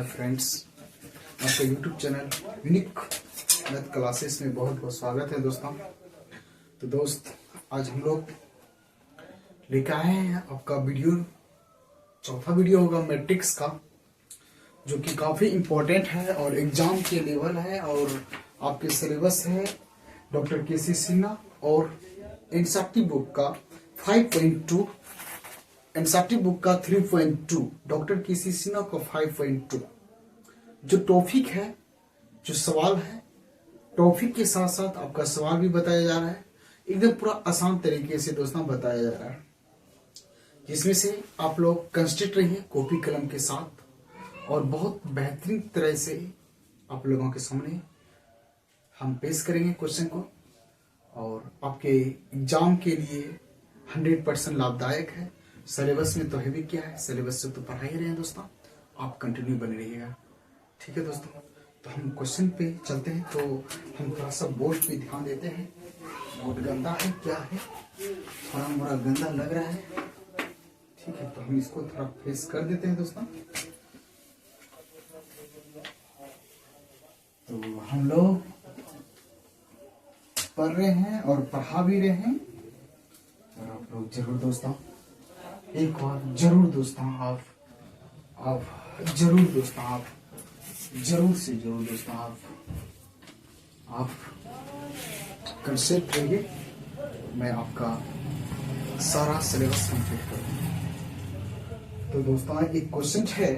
Hi friends, आपका YouTube channel unique math classes में बहुत बहुत स्वागत है दोस्तों। तो दोस्त, आज हम लोग लेकर आए हैं आपका वीडियो, चौथा वीडियो होगा मैट्रिक्स का, जो कि काफ़ी इम्पोर्टेंट है और एग्जाम के लेवल है और आपके सिलेबस है डॉक्टर के.सी. सिन्हा और एनसीईआरटी बुक का 5.2, एनसीईआरटी बुक का 3.2, डॉक्टर के.सी. सिन्हा का 5.2। जो टॉपिक है, जो सवाल है, टॉपिक के साथ साथ आपका सवाल भी बताया जा रहा है, एकदम पूरा आसान तरीके से दोस्तों बताया जा रहा है, जिसमें से आप लोग कंसंट्रेट रहिए कॉपी कलम के साथ और बहुत बेहतरीन तरह से आप लोगों के सामने हम पेश करेंगे क्वेश्चन को, और आपके एग्जाम के लिए 100% लाभदायक है। सिलेबस में तो है भी क्या है, सिलेबस से तो पढ़ा ही रहे हैं दोस्तों, आप कंटिन्यू बने रहिएगा, ठीक है दोस्तों। तो हम क्वेश्चन पे चलते हैं। तो हम थोड़ा सा बोर्ड पे ध्यान देते हैं। बोर्ड गंदा है, क्या है, थोड़ा मोड़ा गंदा लग रहा है, ठीक है, तो हम इसको थोड़ा फेस कर देते हैं दोस्तों। तो हम लोग पढ़ रहे हैं और पढ़ा भी रहे हैं, और आप लोग जरूर दोस्तों एक बार जरूर दोस्तों आप जरूर दोस्तों आप जरूर से जरूर दोस्तों आप कंसेप्ट रहिए, मैं आपका सारा सिलेबस कंप्लीट करूँ। तो दोस्तों एक क्वेश्चन है,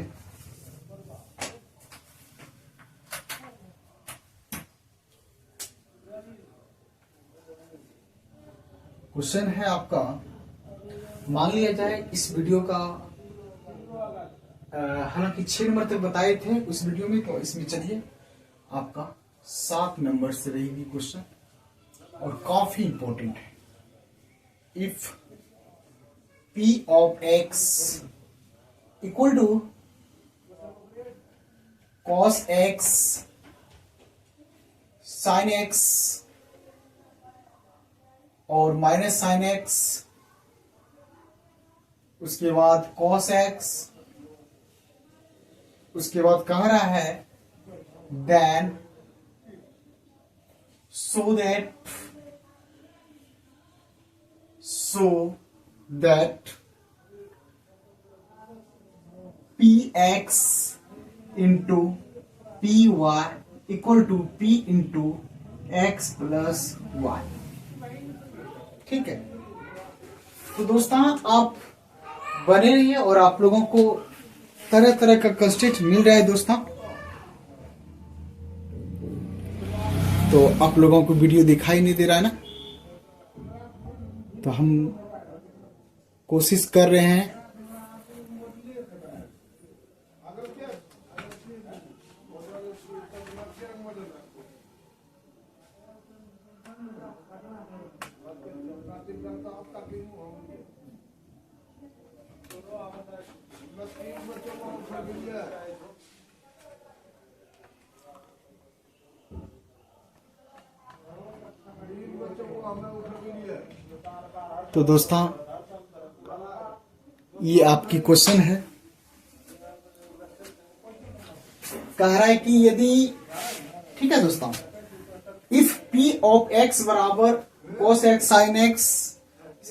क्वेश्चन है आपका, मान लिया जाए इस वीडियो का हालांकि 6 नंबर तक बताए थे उस वीडियो में, तो इसमें चलिए आपका 7 नंबर से रहेगी क्वेश्चन, और काफी इंपॉर्टेंट है। If P of x equal to cos x sin x और माइनस साइन x, उसके बाद cos x, उसके बाद कह रहा है then so that px into py equal to p into x plus y, ठीक है। तो दोस्तों आप बने रहिए और आप लोगों को तरह तरह का कंसेप्ट मिल रहा है दोस्तों। तो आप लोगों को वीडियो दिखाई नहीं दे रहा है ना, तो हम कोशिश कर रहे हैं तो दोस्तों ये आपकी क्वेश्चन है, कह रहा है कि यदि, ठीक है दोस्तों, इफ P ऑफ x बराबर cos x sin x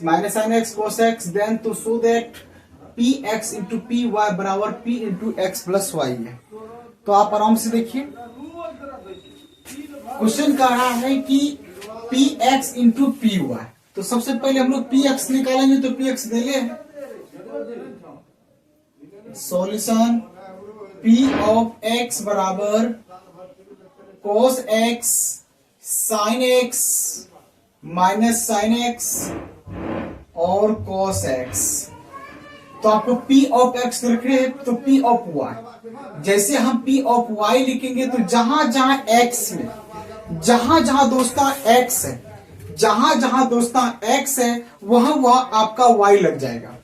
minus sin x cos x, then तो so that px into p y बराबर p into x plus y है। तो आप आराम से देखिए, क्वेश्चन कह रहा है कि px इंटू पी वाई, तो सबसे पहले हम लोग px निकालेंगे, तो px दे ले सॉल्यूशन p ऑफ x बराबर cos x sin x minus sin x और cos x। तो आपको p ऑफ x रख रहे हैं, तो p ऑफ y, जैसे हम p ऑफ y लिखेंगे तो जहां जहां x में, जहां जहां दोस्तों x है, जहां जहां दोस्तों x है वहां वहां आपका y लग जाएगा,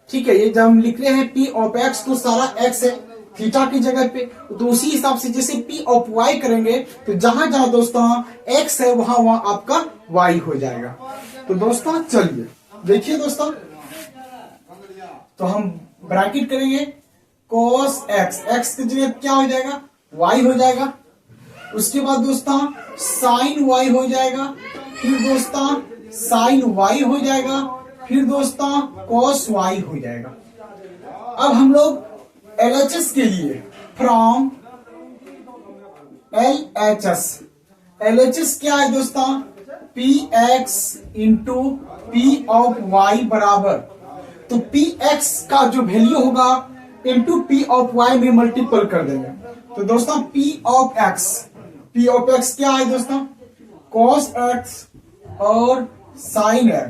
ठीक है। ये जब हम लिख रहे हैं p ऑफ x, तो सारा x है थीटा की जगह पे, तो उसी हिसाब से जैसे p ऑफ y करेंगे तो जहां जहां दोस्तों x है वहां वहां आपका y हो जाएगा। तो दोस्तों चलिए देखिए दोस्तों, तो हम ब्रैकेट करेंगे cos x, x की जगह क्या हो जाएगा, y हो जाएगा। उसके बाद दोस्तों sin y हो जाएगा, फिर दोस्तों sin y हो जाएगा, फिर दोस्तों cos y हो जाएगा। अब हम लोग LHS के लिए फ्रॉम LHS क्या है दोस्तों, px into P of y बराबर, तो px का जो वैल्यू होगा इंटू पी ऑफ y में मल्टीपल कर देंगे। तो दोस्तों p ऑफ x क्या है दोस्तों, cos x और sin x,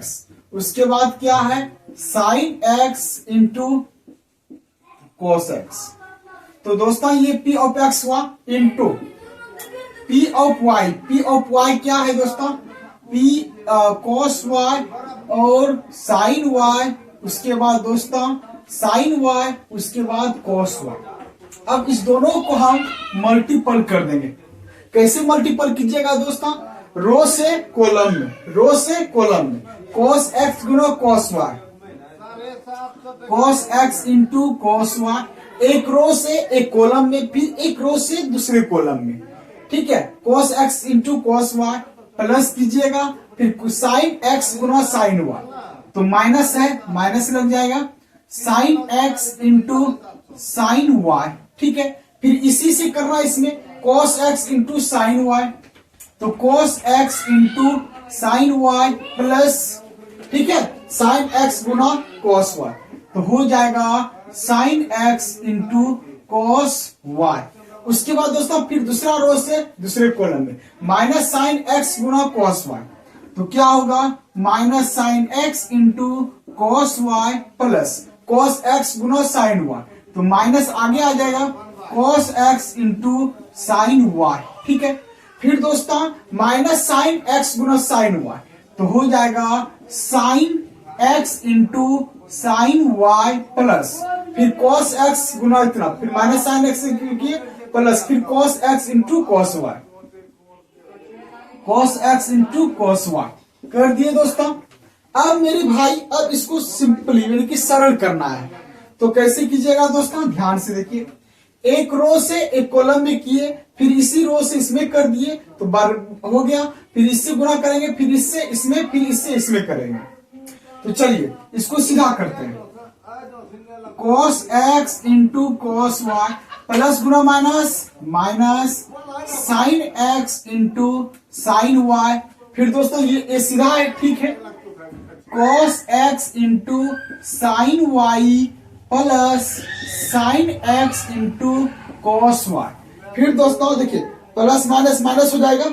उसके बाद क्या है sin x into cos x। तो दोस्तों ये p ऑफ x हुआ इंटू p ऑफ y क्या है दोस्तों, p cos y और sin y, उसके बाद दोस्तों sin y, उसके बाद cos y। अब इस दोनों को हम मल्टीपल कर देंगे। कैसे मल्टीपल कीजिएगा दोस्तों, रो से कॉलम में, cos x गुना cos y, cos x into cos y, एक रो से एक कॉलम में, फिर एक रो से दूसरे कॉलम में, ठीक है। cos x into cos y plus कीजिएगा, फिर sin x गुना sin y, तो माइनस है, माइनस लग जाएगा, sin x into sin y, ठीक है। फिर इसी से करना इसमें cos x into sin y, तो cos x into sin y plus, ठीक है, sin x गुना cos y, तो हो जाएगा sin x into cos y। उसके बाद दोस्तों फिर दूसरा रो से दूसरे कॉलम में माइनस साइन x गुना cos y, तो क्या होगा minus sine x into cos y plus cos x गुना साइन y, तो माइनस आगे आ जाएगा cos x into sine y, ठीक है। फिर दोस्तों माइनस साइन x गुना साइन y, तो हो जाएगा sine x into sine y plus फिर cos x गुना इतना, फिर माइनस साइन x किए प्लस फिर cos x into cos y, cos x into cos y कर दिए दोस्तों। अब मेरे भाई अब इसको सिंपली यानी कि सरल करना है, तो कैसे कीजिएगा दोस्तों, ध्यान से देखिए। एक रो से एक कॉलम में किए, फिर इसी रो से इसमें कर दिए, तो बार हो गया, फिर इससे गुणा करेंगे, फिर इससे इसमें, फिर इससे इसमें करेंगे। तो चलिए इसको सीधा करते हैं, cos x into cos y plus गुना minus minus sine x into sine y, फिर दोस्तों ये सीधा है, ठीक है, cos x into sine y plus sine x into cos y। फिर दोस्तों देखिए प्लस माइनस माइनस हो जाएगा,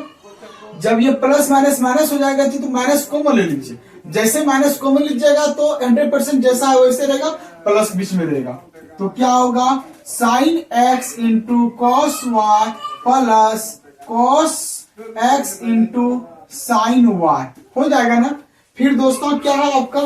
जब ये प्लस माइनस माइनस हो जाएगा तो माइनस कॉमन ले लीजिए, जैसे माइनस कॉमन लीजिएगा तो 100% जैसा है वैसे रहेगा, प्लस बीच में रहेगा, तो क्या होगा sine x into cos y plus cos x into sine y हो जाएगा ना। फिर दोस्तों क्या है आपका,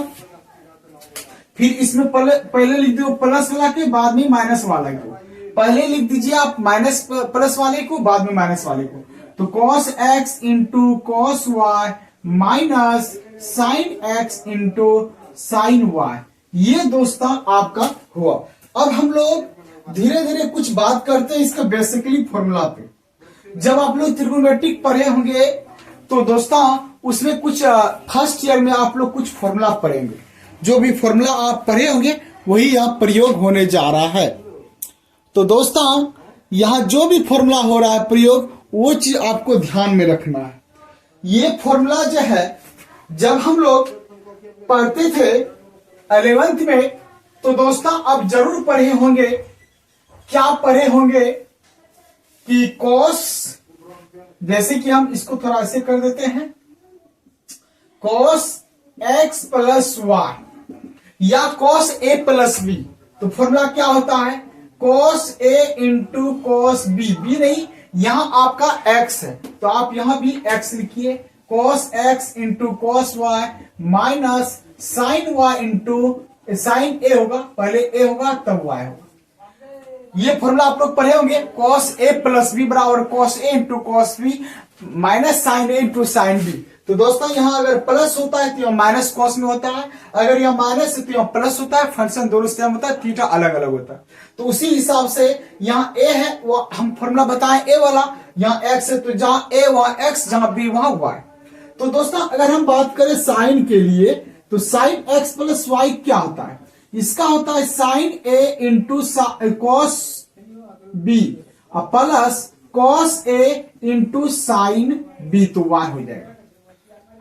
फिर इसमें पहले लिख दो प्लस वाला के, बाद में माइनस वाला को, पहले लिख दीजिए आप माइनस प्लस वाले को, बाद में माइनस वाले को, तो cos x into cos y minus sine x into sine y, ये दोस्तों आपका हुआ। अब हम लोग धीरे धीरे कुछ बात करते हैं इसका बेसिकली फॉर्मूला पे। जब आप लोग त्रिकोणमितिक पढ़े होंगे तो दोस्तों उसमें कुछ फर्स्ट ईयर में आप लोग कुछ फॉर्मूला पढ़ेंगे, जो भी फॉर्मूला आप पढ़े होंगे वही यहाँ प्रयोग होने जा रहा है। तो दोस्तों यहाँ जो भी फॉर्मूला हो रहा है प्रयोग, वो चीज आपको ध्यान में रखना है। ये फॉर्मूला जो है जब हम लोग पढ़ते थे 11th में, तो दोस्तों अब जरूर पढ़े होंगे, क्या पढ़े होंगे कि cos, जैसे कि हम इसको थोड़ा ऐसे कर देते हैं, cos x प्लस y या cos a प्लस b, तो फॉर्मूला क्या होता है cos a into cos b, b नहीं यहां आपका x है तो आप यहां भी x लिखिए, cos x into cos y minus sine y into sine a होगा, पहले a होगा तब y होगा। ये फॉर्मूला आप लोग पढ़े होंगे, cos a प्लस b बराबर cos a into cos b minus sine a into sine b। तो दोस्तों यहाँ अगर प्लस होता है तो यहाँ माइनस कॉस में होता है, अगर यहाँ माइनस है तो यहाँ प्लस होता है, फंक्शन दोनों सेम होता है, थीटा अलग अलग होता है। तो उसी हिसाब से यहाँ ए है वो हम फॉर्मूला बताएं ए वाला, यहाँ एक्स है तो जहां ए वहां एक्स, जहां बी वहां वाई। तो दोस्तों अगर हम बात करें साइन के लिए तो साइन एक्स प्लस वाई क्या होता है, इसका होता है sine a into cos b plus cos a into sine b, तो वाई हो जाएगा।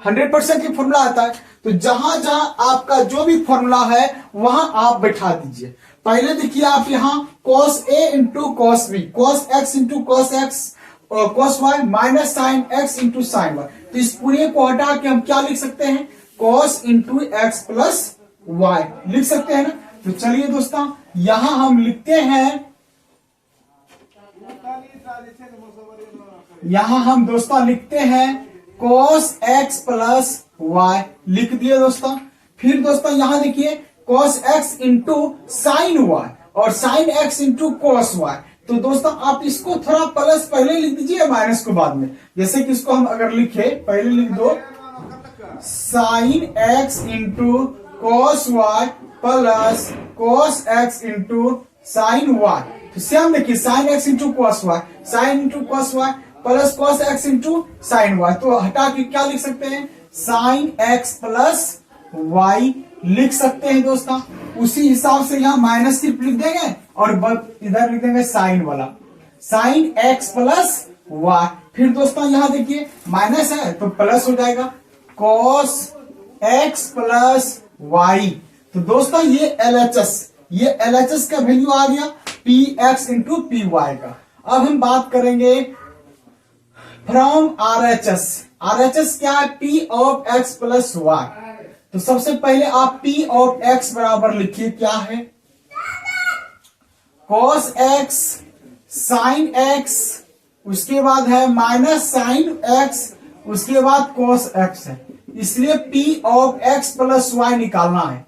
100% की फॉर्मूला आता है। तो जहां जहां आपका जो भी फॉर्मूला है वहां आप बैठा दीजिए। पहले देखिए आप यहां cos a into cos b, cos x into cos x और cos y minus sine x into sine y। तो इस पूरे को हटा के हम क्या लिख सकते हैं, cos into x plus y लिख सकते हैं ना। तो चलिए दोस्तों यहां हम लिखते हैं, यहां हम दोस्तों लिखते हैं cos x प्लस वाई लिख दिए दोस्तों। फिर दोस्तों यहां देखिए cos x into sine y और sine x into cos y. तो दोस्तों आप इसको थोड़ा प्लस पहले लिख दीजिए, माइनस को बाद में। जैसे कि इसको हम अगर लिखे, पहले लिख दो sine x into cos y plus cos x into sine y. तो सेम देखिए sine x into cos y, sine into cos y plus cos x into sine y. तो हटा के क्या लिख सकते हैं, साइन एक्स प्लस वाई लिख सकते हैं दोस्तों। उसी हिसाब से यहाँ माइनस सिर्फ लिख देंगे और इधर लिख देंगे साइन वाला, साइन एक्स प्लस वाई। फिर दोस्तों यहाँ देखिए माइनस है तो प्लस हो जाएगा कॉस एक्स प्लस वाई। तो दोस्तों ये LHS का वैल्यू आ गया p x into p y का। अब हम बात करेंगे फ्रॉम RHS क्या है, P of x plus y. तो सबसे पहले आप P ऑफ x बराबर लिखिए क्या है, cos x साइन x, उसके बाद है माइनस साइन x, उसके बाद cos x है। इसलिए P of x plus y निकालना है।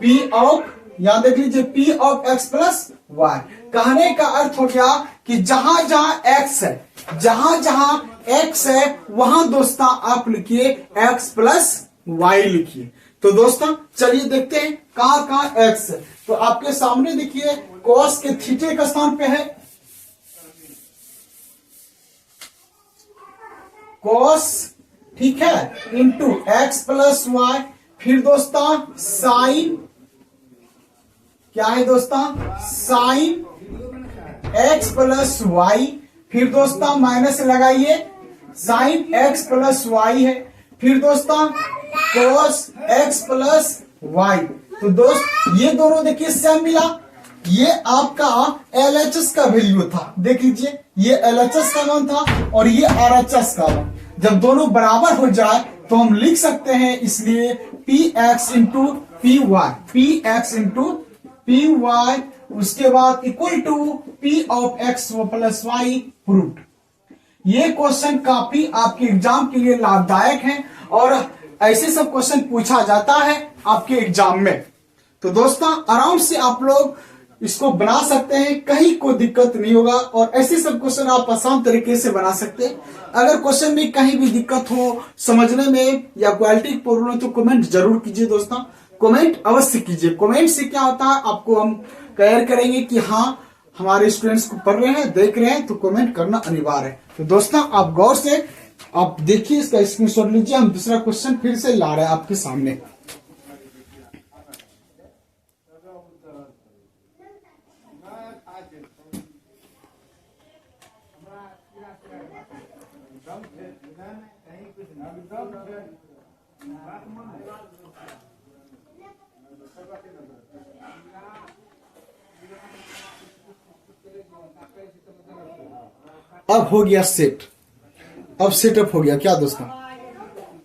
P ऑफ, याद देख लीजिए P of x plus y. कहने का अर्थ हो गया कि जहां जहां x है, जहां जहां x है वहां दोस्तों आप लिखिए x प्लस वाई लिखिए। तो दोस्तों चलिए देखते हैं कहां कहां x है। तो आपके सामने देखिए cos के थीटे का स्थान पे है cos, ठीक है, इंटू x प्लस वाई। फिर दोस्तों साइन क्या है दोस्तों, साइन x प्लस वाई। फिर दोस्तों माइनस लगाइए, साइन x प्लस वाई है। फिर दोस्तों cos x प्लस वाई। तो दोस्त ये दोनों देखिए सेम मिला, ये आपका LHS का वैल्यू था, देख लीजिए ये LHS का मान था और ये RHS का मान। जब दोनों बराबर हो जाए तो हम लिख सकते हैं, इसलिए px into p y, px into p y, उसके बाद equal to p of x plus y proved. ये क्वेश्चन काफी आपके एग्जाम के लिए लाभदायक है और ऐसे सब क्वेश्चन पूछा जाता है आपके एग्जाम में। तो दोस्तों आराम से आप लोग इसको बना सकते हैं, कहीं कोई दिक्कत नहीं होगा और ऐसे सब क्वेश्चन आप आसान तरीके से बना सकते हैं। अगर क्वेश्चन में कहीं भी दिक्कत हो समझने में या क्वालिटी प्रॉब्लम तो कमेंट जरूर कीजिए दोस्तों, कमेंट अवश्य कीजिए। कमेंट से क्या होता है आपको हम क्लियर करेंगे कि हाँ हमारे स्टूडेंट्स को पढ़ रहे हैं, देख रहे हैं, तो कमेंट करना अनिवार्य है। तो दोस्तों आप गौर से आप देखिए, इसका स्क्रीनशॉट लीजिए। हम दूसरा क्वेश्चन फिर से ला रहे हैं आपके सामने। अब हो गया सेट, अब सेटअप हो गया क्या दोस्तों।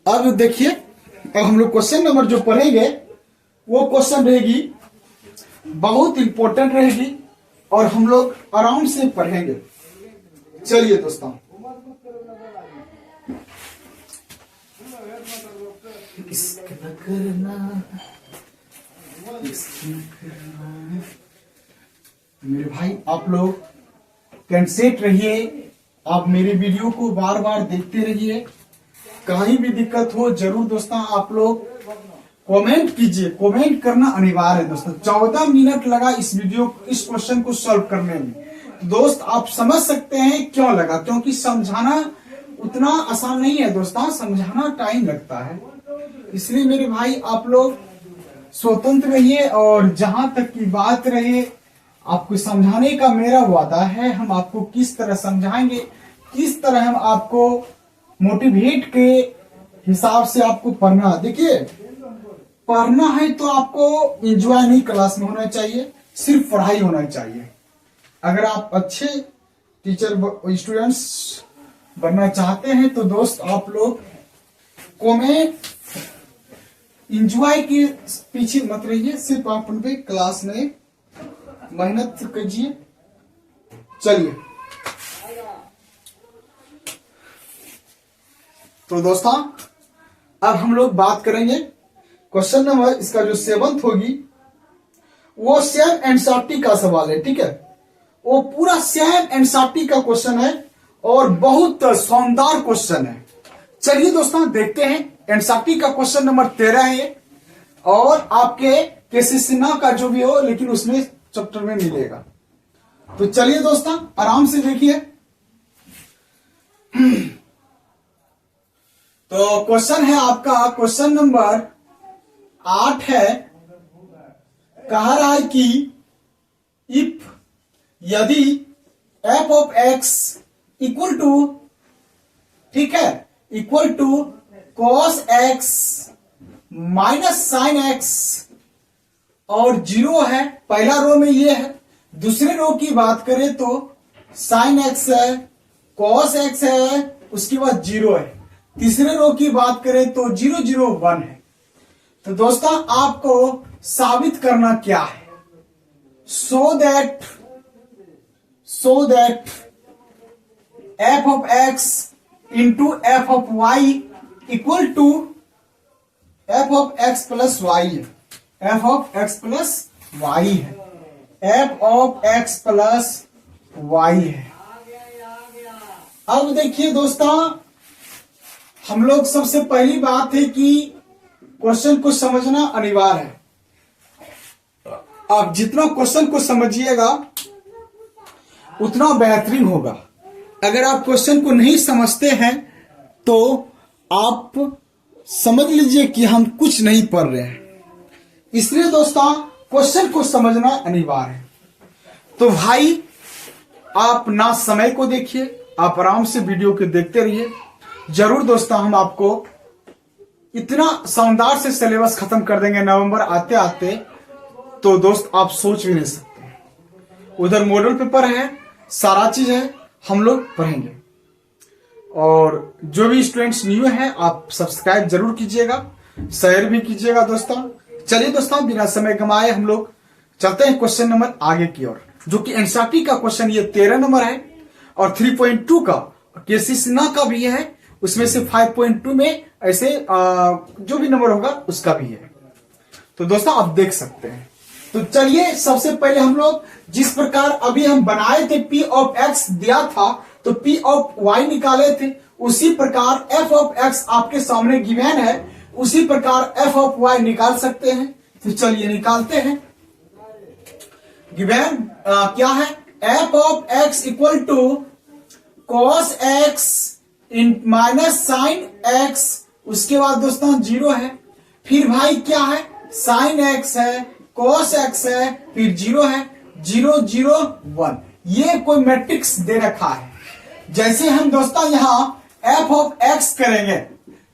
अब देखिए, अब हम लोग क्वेश्चन नंबर जो पढ़ेंगे वो क्वेश्चन रहेगी बहुत इंपॉर्टेंट रहेगी और हम लोग आराम से पढ़ेंगे। चलिए दोस्तों, मेरे भाई आप लोग कंसेंट्रेट रहिए, आप मेरे वीडियो को बार बार देखते रहिए कहीं भी दिक्कत हो जरूर दोस्तों आप लोग कमेंट कीजिए। कमेंट करना अनिवार्य है दोस्तों। 14 मिनट लगा इस क्वेश्चन को सॉल्व करने में। दोस्त आप समझ सकते हैं क्यों लगा, क्योंकि समझाना उतना आसान नहीं है दोस्तों, समझाना टाइम लगता है। इसलिए मेरे भाई आप लोग स्वतंत्र रहिए, और जहां तक की बात रहे आपको समझाने का मेरा वादा है, हम आपको किस तरह समझाएंगे, किस तरह हम आपको मोटिवेट के हिसाब से आपको पढ़ना। देखिए पढ़ना है तो आपको एंजॉय नहीं क्लास में होना चाहिए, सिर्फ पढ़ाई होना चाहिए। अगर आप अच्छे टीचर स्टूडेंट्स बनना चाहते हैं तो दोस्त आप लोग कमेंट एंजॉय के पीछे मत रहिए, सिर्फ आप उन पे क्लास में मेहनत कीजिए। चलिए तो दोस्तों अब हम लोग बात करेंगे क्वेश्चन नंबर, इसका जो 7th होगी वो सेम एनसीईआरटी का सवाल है। ठीक है, वो पूरा सेम एनसीईआरटी का क्वेश्चन है और बहुत शानदार क्वेश्चन है। चलिए दोस्तों देखते हैं। एनसीईआरटी का क्वेश्चन नंबर 13 है और आपके केसी सिन्हा का जो भी हो लेकिन उसमें चैप्टर में मिलेगा। तो चलिए दोस्तों आराम से देखिए। तो क्वेश्चन है आपका क्वेश्चन नंबर 8 है। कह रहा है कि इफ यदि f of x equal to, ठीक है, equal to cos x minus sine x और 0 है, पहला रो में ये है। दूसरे रो की बात करें तो साइन x है, cos x है, उसके बाद 0 है। तीसरे रो की बात करें तो 0 0 1 है। तो दोस्तों आपको साबित करना क्या है, so that f of x into f of y equal to f of x plus y है। f of x plus y है, f of x plus y है। अब देखिए दोस्तों हम लोग सबसे पहली बात है कि क्वेश्चन को समझना अनिवार्य है। आप जितना क्वेश्चन को समझिएगा उतना बेहतरीन होगा। अगर आप क्वेश्चन को नहीं समझते हैं तो आप समझ लीजिए कि हम कुछ नहीं पढ़ रहे हैं। इसलिए दोस्तों क्वेश्चन को समझना अनिवार्य है। तो भाई आप ना समय को देखिए, आप आराम से वीडियो को देखते रहिए। जरूर दोस्तों हम आपको इतना शानदार से सिलेबस खत्म कर देंगे नवंबर आते आते, तो दोस्त आप सोच भी नहीं सकते। उधर मॉडल पेपर है, सारा चीज है, हम लोग पढ़ेंगे। और जो भी स्टूडेंट्स न्यू हैं आप सब्सक्राइब जरूर कीजिएगा, शेयर भी कीजिएगा दोस्तों। चलिए दोस्तों बिना समय गंवाए हम लोग चलते हैं क्वेश्चन नंबर आगे की ओर, जो कि एनसीईआरटी का क्वेश्चन ये 13 नंबर है और 3.2 का केसी सिन्हा का भी है। उसमें से 5.2 में ऐसे जो भी नंबर होगा उसका भी है। तो दोस्तों आप देख सकते हैं। तो चलिए सबसे पहले हम लोग जिस प्रकार अभी हम बनाए थे p ऑफ x दिया था तो p ऑफ y निकाले थे, उसी प्रकार f ऑफ x आपके सामने गिवन है, उसी प्रकार f ऑफ y निकाल सकते हैं। तो चलिए निकालते हैं। गिवन क्या है, f of x equal to cos x in minus sine x, उसके बाद दोस्तों 0 है। फिर भाई क्या है, साइन x है, cos x है, फिर 0 है, 0 0 1। ये कोई मैट्रिक्स दे रखा है। जैसे हम दोस्तों यहां f ऑफ x करेंगे,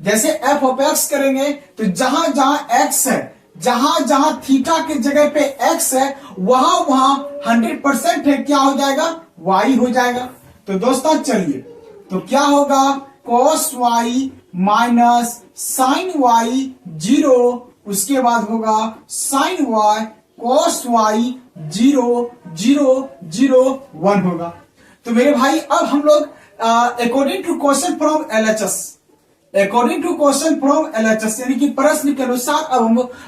जैसे f ऑफ x करेंगे तो जहां जहां x है, जहां जहां थीटा के जगह पे x है वहां वहां 100% है, क्या हो जाएगा, y हो जाएगा। तो दोस्तों चलिए, तो क्या होगा, cos y minus sine y 0, उसके बाद होगा साइन y cos y 0 0 0 1 होगा। तो मेरे भाई अब हम लोग according to question from LHS, according to question from LHS यानी कि प्रश्न के अनुसार अब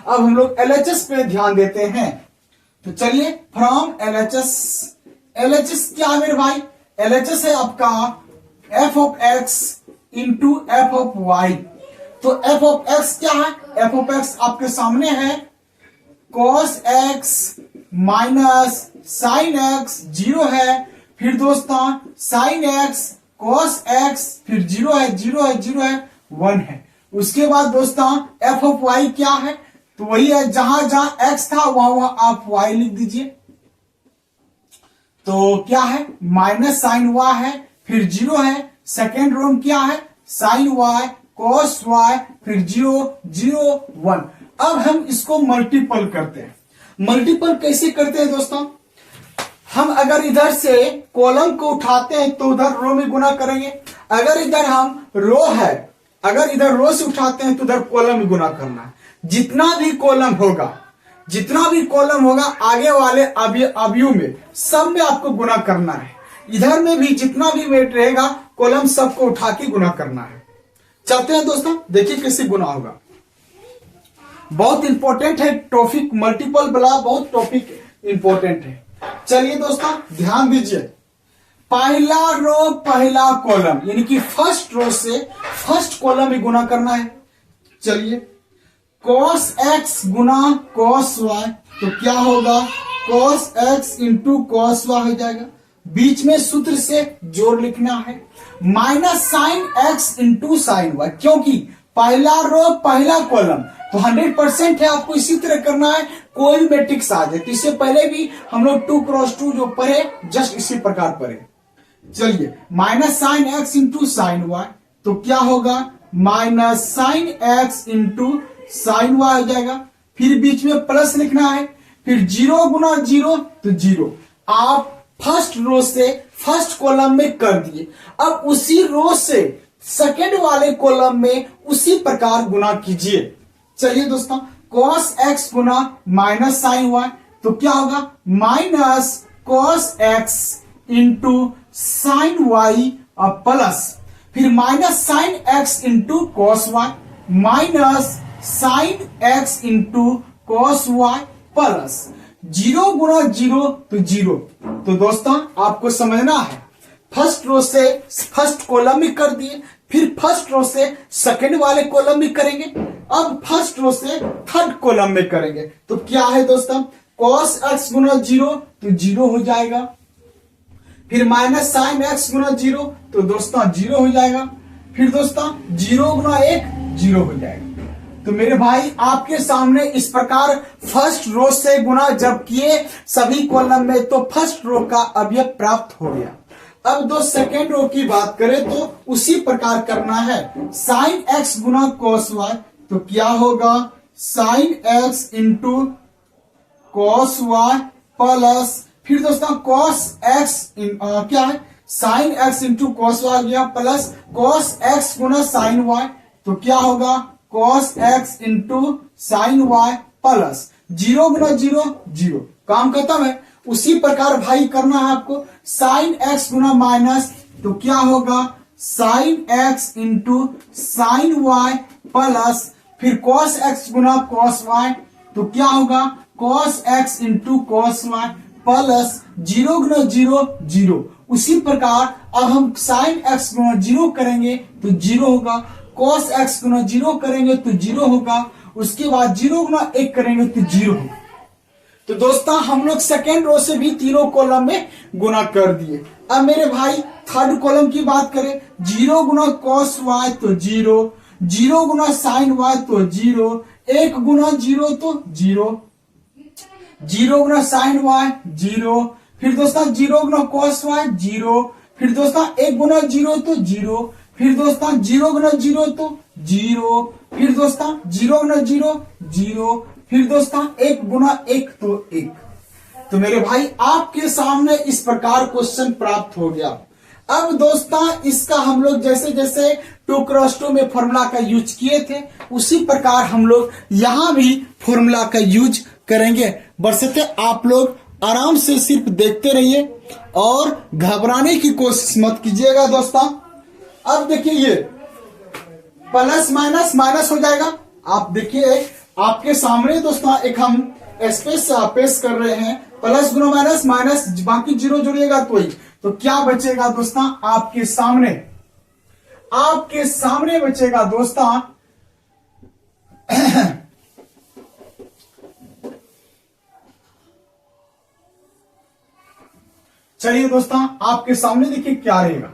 हम लोग LHS पे ध्यान देते हैं। तो चलिए फ्रॉम LHS क्या है मेरे भाई, LHS है आपका f of x into f of y. तो एफ ऑफ एक्स क्या है? एफ ऑफ एक्स आपके सामने है cos x minus sine x, zero है। फिर दोस्तों साइन एक्स कॉस एक्स, फिर जीरो है, जीरो है, जीरो है, 1 है। उसके बाद दोस्तों एफ ऑफ वाई क्या है? तो वही है, जहां जहां एक्स था वहां आप वाई लिख दीजिए। तो क्या है? माइनस साइन वाई है, फिर जीरो है। सेकेंड रो में क्या है? साइन वाई कॉस वाई, फिर जीरो, जीरो, 1। अब हम इसको मल्टीपल करते हैं। मल्टीपल कैसे करते हैं दोस्तों? हम अगर इधर से कॉलम को उठाते हैं तो उधर रो में गुना करेंगे। अगर इधर हम रो है, अगर इधर रो से उठाते हैं तो उधर कॉलम में गुना करना है। जितना भी कॉलम होगा, जितना भी कॉलम होगा आगे वाले अवयव में, सब में आपको गुना करना है। इधर में भी जितना भी वेट रहेगा कॉलम सबको उठा के गुना करना है। चलते हैं दोस्तों, देखिए कैसे गुना होगा। बहुत इंपॉर्टेंट है टॉपिक, मल्टीपल वाला बहुत टॉपिक इंपॉर्टेंट है। चलिए दोस्तों ध्यान दीजिए, पहला रो पहला कॉलम यानी कि फर्स्ट रो से फर्स्ट कॉलम में गुना करना है। चलिए cos x गुना cos y, तो क्या होगा? cos x into cos y हो जाएगा। बीच में सूत्र से जोड़ लिखना है, minus sine x into sine y, क्योंकि पहला रो पहला कॉलम तो 100% है, आपको इसी तरह करना है। कोई भी मैट्रिक्स आ जाए, तो इससे पहले भी हम लोग 2 क्रॉस 2 जो पढ़े जस्ट इसी प्रकार पढ़े। चलिए minus sine x into sine y, तो क्या होगा? Minus sine x into sine y हो जाएगा। फिर बीच में प्लस लिखना है, फिर जीरो गुना जीरो तो जीरो। आप फर्स्ट रो से फर्स्ट कॉलम में कर दिए, अब उसी रो से सेकेंड वाले कॉलम में उसी प्रकार गुना कीजिए। चलिए दोस्तों cos x गुना माइनस साइन वाई, तो क्या होगा? Minus cos x into sine y और प्लस फिर minus sine x into cos y, minus sine x into cos y plus zero गुना जीरो तो जीरो। तो दोस्तों आपको समझना है, फर्स्ट रो से फर्स्ट कॉलम में कर दिए, फिर फर्स्ट रो से सेकंड वाले कॉलम में करेंगे, अब फर्स्ट रो से थर्ड कॉलम में करेंगे। तो क्या है दोस्तों? cos x गुना जीरो तो जीरो हो जाएगा, फिर माइनस साइन x गुना जीरो तो दोस्तों जीरो हो जाएगा, फिर दोस्तों जीरो गुना एक जीरो हो जाएगा। तो मेरे भाई आपके सामने इस प्रकार फर्स्ट रो से गुना जब किए सभी कॉलम में तो फर्स्ट रो का अवयव प्राप्त हो गया। अब दो सेकेंड रो की बात करें तो उसी प्रकार करना है। साइन एक्स गुना कॉस वाई, तो क्या होगा? Sine x into cos y plus फिर दोस्तों कॉस एक्स क्या है? Sine x into cos y गया प्लस कॉस एक्स गुना साइन वाई, तो क्या होगा? Cos x into sine y plus zero गुना जीरो जीरो, काम खत्म है। उसी प्रकार भाई करना है आपको साइन एक्स गुना माइनस, तो क्या होगा? Sine x into sine y plus फिर कॉस एक्स गुना कॉस वाई, तो क्या होगा? Cos x into cos y plus zero गुना जीरो जीरो। उसी प्रकार अब हम साइन एक्स गुना जीरो करेंगे तो जीरो होगा, कॉस एक्स गुना जीरो करेंगे तो जीरो होगा, उसके बाद जीरो गुना एक करेंगे तो जीरो होगा। तो दोस्तों हम लोग सेकेंड रो से भी तीनों कॉलम में गुना कर दिए। अब मेरे भाई थर्ड कॉलम की बात करें, जीरो गुना कॉस वाई तो जीरो, जीरो गुना साइन वाई तो जीरो, एक गुना जीरो तो जीरो, जीरो गुना साइन वाई जीरो, फिर दोस्तों जीरो गुना कॉस वाई जीरो, फिर दोस्तों एक गुना जीरो तो जीरो, फिर दोस्तों जीरो गुना जीरो तो जीरो, फिर दोस्तों जीरो गुना जीरो जीरो, फिर दोस्तों एक गुना एक तो एक। तो मेरे भाई आपके सामने इस प्रकार क्वेश्चन प्राप्त हो गया। अब दोस्तों इसका हम लोग जैसे जैसे 2x2 में फॉर्मूला का यूज किए थे उसी प्रकार हम लोग यहां भी फॉर्मूला का यूज करेंगे। बरसते आप लोग आराम से सिर्फ देखते रहिए और घबराने की कोशिश मत कीजिएगा दोस्तों। अब देखिए ये प्लस माइनस माइनस हो जाएगा। आप देखिए आपके सामने दोस्तों एक हम स्पेस पेश कर रहे हैं, प्लस गुना माइनस माइनस बाकी जीरो जोड़िएगा तो ही, तो क्या बचेगा दोस्तों आपके सामने? आपके सामने बचेगा दोस्तों चलिए दोस्तों आपके सामने देखिए क्या रहेगा।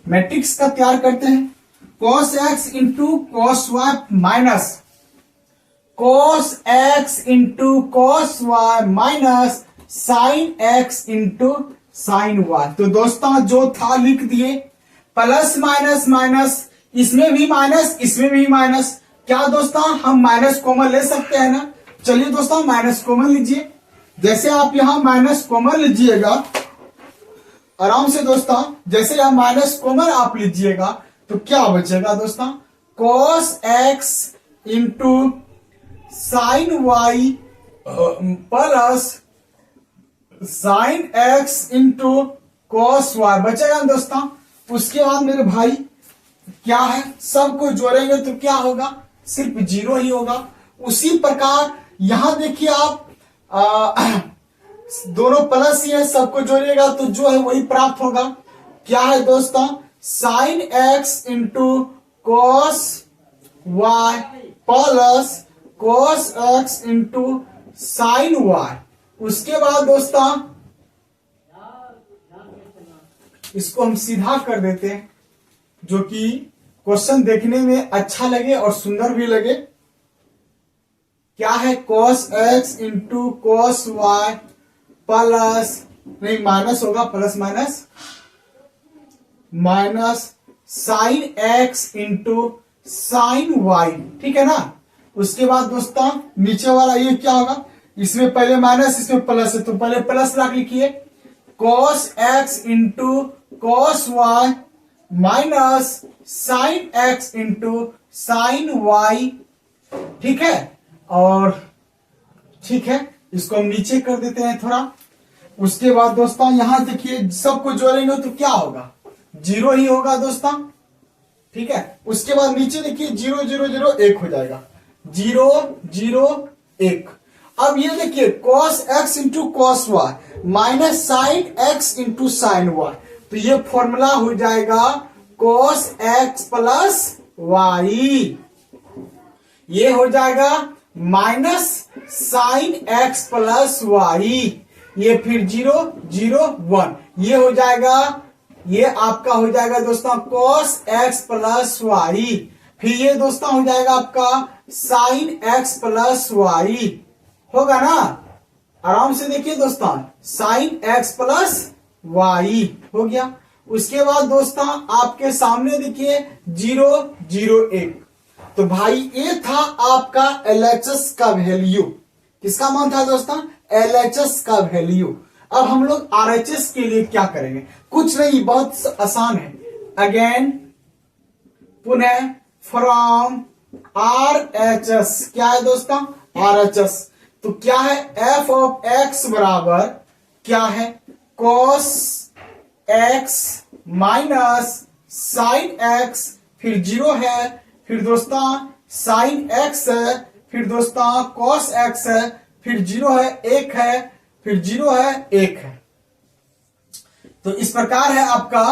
मैट्रिक्स का तैयार करते हैं। cos x into cos y minus cos x into cos y minus sine x into sine y. तो दोस्तों जो था लिख दिए, प्लस माइनस माइनस, इसमें भी माइनस इसमें भी माइनस। क्या दोस्तों हम माइनस कॉमन ले सकते हैं ना? चलिए दोस्तों माइनस कॉमन लीजिए। जैसे आप यहां माइनस कॉमन लीजिएगा आराम से दोस्तों, जैसे यहां माइनस कॉमन आप लीजिएगा तो क्या बचेगा दोस्तों? cos x into sine y plus sine x into cos y बचेगा ना दोस्तों। उसके बाद मेरे भाई क्या है, सबको जोड़ेंगे तो क्या होगा? सिर्फ जीरो ही होगा। उसी प्रकार यहां देखिए आप दोनों प्लस ही है, सबको जोड़िएगा तो जो है वही प्राप्त होगा। क्या है दोस्तों? Sine x into cos y plus cos x into sine y. उसके बाद दोस्तों इसको हम सीधा कर देते हैं, जो कि क्वेश्चन देखने में अच्छा लगे और सुंदर भी लगे। क्या है? cos x into cos y plus, नहीं माइनस होगा, plus minus minus sine x into sine y. ठीक है ना? उसके बाद दोस्तों नीचे वाला ये क्या होगा? इसमें पहले माइनस इसमें प्लस है तो पहले प्लस रख लिखिए। cos x into cos y minus sine x into sine y. ठीक है? और ठीक है, इसको हम नीचे कर देते हैं थोड़ा। उसके बाद दोस्तों यहां देखिए सबको जोड़ेंगे तो क्या होगा? जीरो ही होगा दोस्तों। ठीक है? उसके बाद नीचे देखिए 0 0 0 1 हो जाएगा, 0 0 1। अब ये देखिए cos x into cos y minus sine x into sine y, तो ये फॉर्मूला हो जाएगा cos x प्लस वाई। ये हो जाएगा minus sine x plus y. ये फिर 0 0 1, ये हो जाएगा, ये आपका हो जाएगा दोस्तों cos x प्लस वाई। फिर ये दोस्तों हो जाएगा आपका साइन x प्लस वाई। होगा ना? आराम से देखिए दोस्तों, साइन x प्लस वाई हो गया। उसके बाद दोस्तों आपके सामने देखिए 0 0 1। तो भाई ये था आपका LHS का वैल्यू। किसका मान था दोस्तों? LHS का वैल्यू। अब हम लोग RHS के लिए क्या करेंगे? कुछ नहीं, बहुत आसान है। अगेन पुनः फ्रॉम RHS, क्या है दोस्तों? RHS। तो क्या है? f ऑफ x बराबर क्या है? cos x minus sine x, फिर 0 है, फिर दोस्तों साइन x है, फिर दोस्तों cos x है, फिर 0 है 1 है, फिर 0 है 1 है। तो इस प्रकार है आपका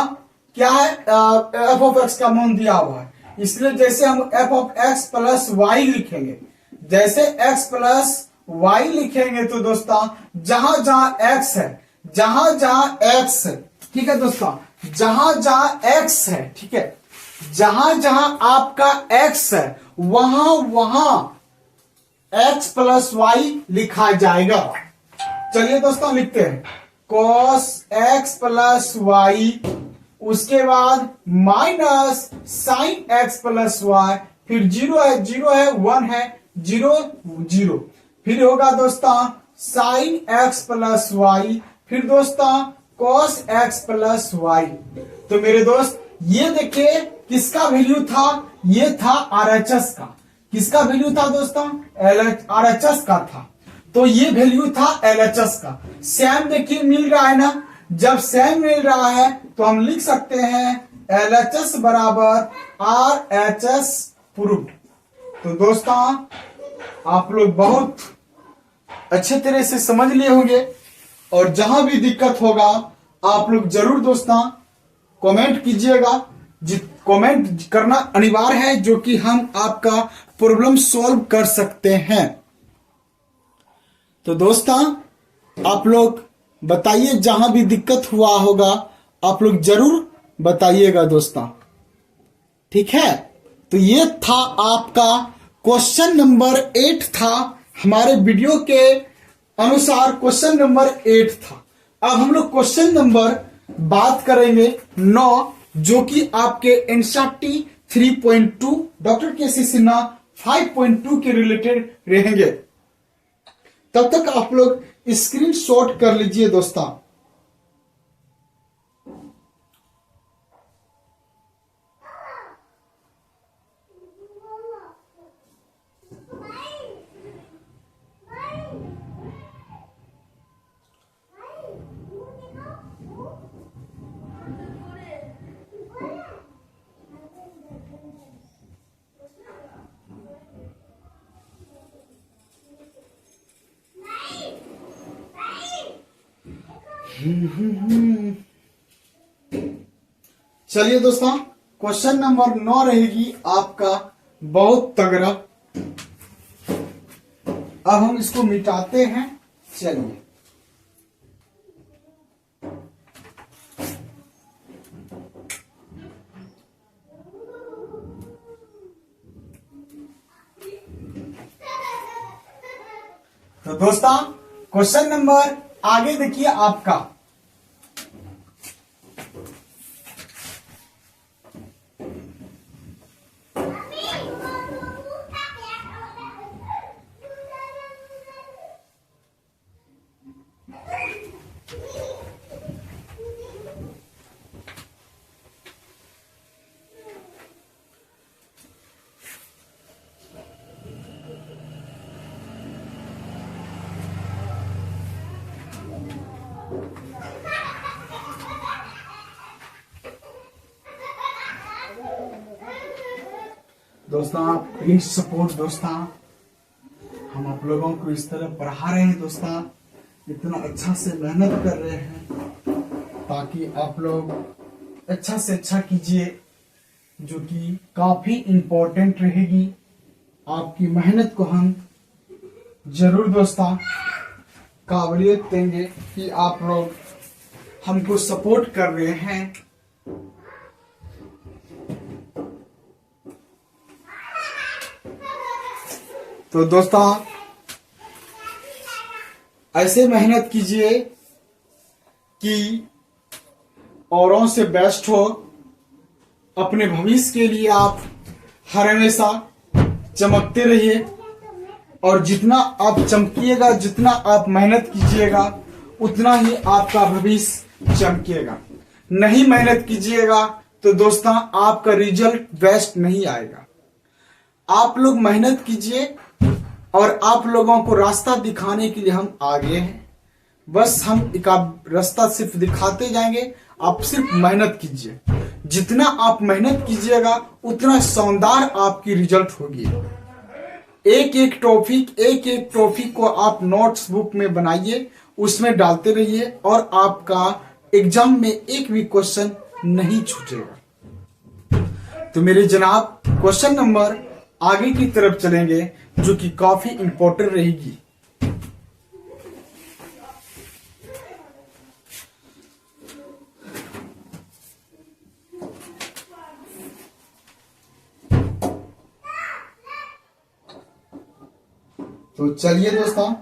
क्या है? f ऑफ x का मान दिया हुआ है, इसलिए जैसे हम f of x plus y लिखेंगे, जैसे x प्लस वाई लिखेंगे तो दोस्तों जहां जहां x है, जहां जहां x है, ठीक है दोस्तों, जहां जहां x है, ठीक है, जहां जहां आपका x है वहां वहां x प्लस वाई लिखा जाएगा। चलिए दोस्तों लिखते हैं cos x प्लस वाई, उसके बाद minus sine x plus y, फिर 0 है 0 है 1 है 0 0, फिर होगा दोस्तों साइन x प्लस वाई, फिर दोस्तों cos x प्लस वाई। तो मेरे दोस्त ये देखिए किसका वैल्यू था? ये था RHS का। किसका वैल्यू था दोस्तों? RHS का था। तो ये वैल्यू था LHS का। सेम देखिए मिल रहा है ना? जब सेम मिल रहा है तो हम लिख सकते हैं LHS बराबर RHS प्रूव्ड। तो दोस्तों आप लोग बहुत अच्छे तरह से समझ लिए होंगे, और जहां भी दिक्कत होगा आप लोग जरूर दोस्तों कमेंट कीजिएगा, कमेंट करना अनिवार्य है, जो कि हम आपका प्रॉब्लम सॉल्व कर सकते हैं। तो दोस्तों आप लोग बताइए, जहां भी दिक्कत हुआ होगा आप लोग जरूर बताइएगा दोस्तों, ठीक है। तो ये था आपका क्वेश्चन नंबर 8 था, हमारे वीडियो के अनुसार क्वेश्चन नंबर 8 था। अब हम लोग क्वेश्चन नंबर बात करेंगे 9, जो कि आपके एनसीईआरटी 3.2 डॉक्टर के.सी. सिन्हा 5.2 के रिलेटेड रहेंगे। तब तक आप लोग स्क्रीनशॉट कर लीजिए दोस्तों। चलिए दोस्तों, क्वेश्चन नंबर 9 रहेगी आपका बहुत तगड़ा। अब हम इसको मिटाते हैं। चलिए, तो दोस्तों क्वेश्चन नंबर आगे देखिए आपका। दोस्तों आप प्लीज सपोर्ट दोस्तों, हम आप लोगों को इस तरह पढ़ा रहे हैं दोस्तों, इतना अच्छा से मेहनत कर रहे हैं ताकि आप लोग अच्छा से अच्छा कीजिए, जो कि काफी इम्पोर्टेंट रहेगी। आपकी मेहनत को हम जरूर दोस्तों काबिलियत देंगे कि आप लोग हमको सपोर्ट कर रहे हैं। तो दोस्तों ऐसे मेहनत कीजिए कि औरों से बेस्ट हो, अपने भविष्य के लिए आप हर हमेशा चमकते रहिए, और जितना आप चमकिएगा, जितना आप मेहनत कीजिएगा, उतना ही आपका भविष्य चमकेगा। नहीं मेहनत कीजिएगा तो दोस्तों आपका रिजल्ट बेस्ट नहीं आएगा। आप लोग मेहनत कीजिए, और आप लोगों को रास्ता दिखाने के लिए हम आगे हैं। बस हम एक रास्ता सिर्फ दिखाते जाएंगे, आप सिर्फ मेहनत कीजिए। जितना आप मेहनत कीजिएगा उतना शानदार आपकी रिजल्ट होगी। एक एक टॉपिक को आप नोट्स बुक में बनाइए, उसमें डालते रहिए, और आपका एग्जाम में एक भी क्वेश्चन नहीं छूटेगा। तो मेरे जनाब क्वेश्चन नंबर आगे की तरफ चलेंगे, जो कि काफी इंपॉर्टेंट रहेगी। तो चलिए दोस्तों,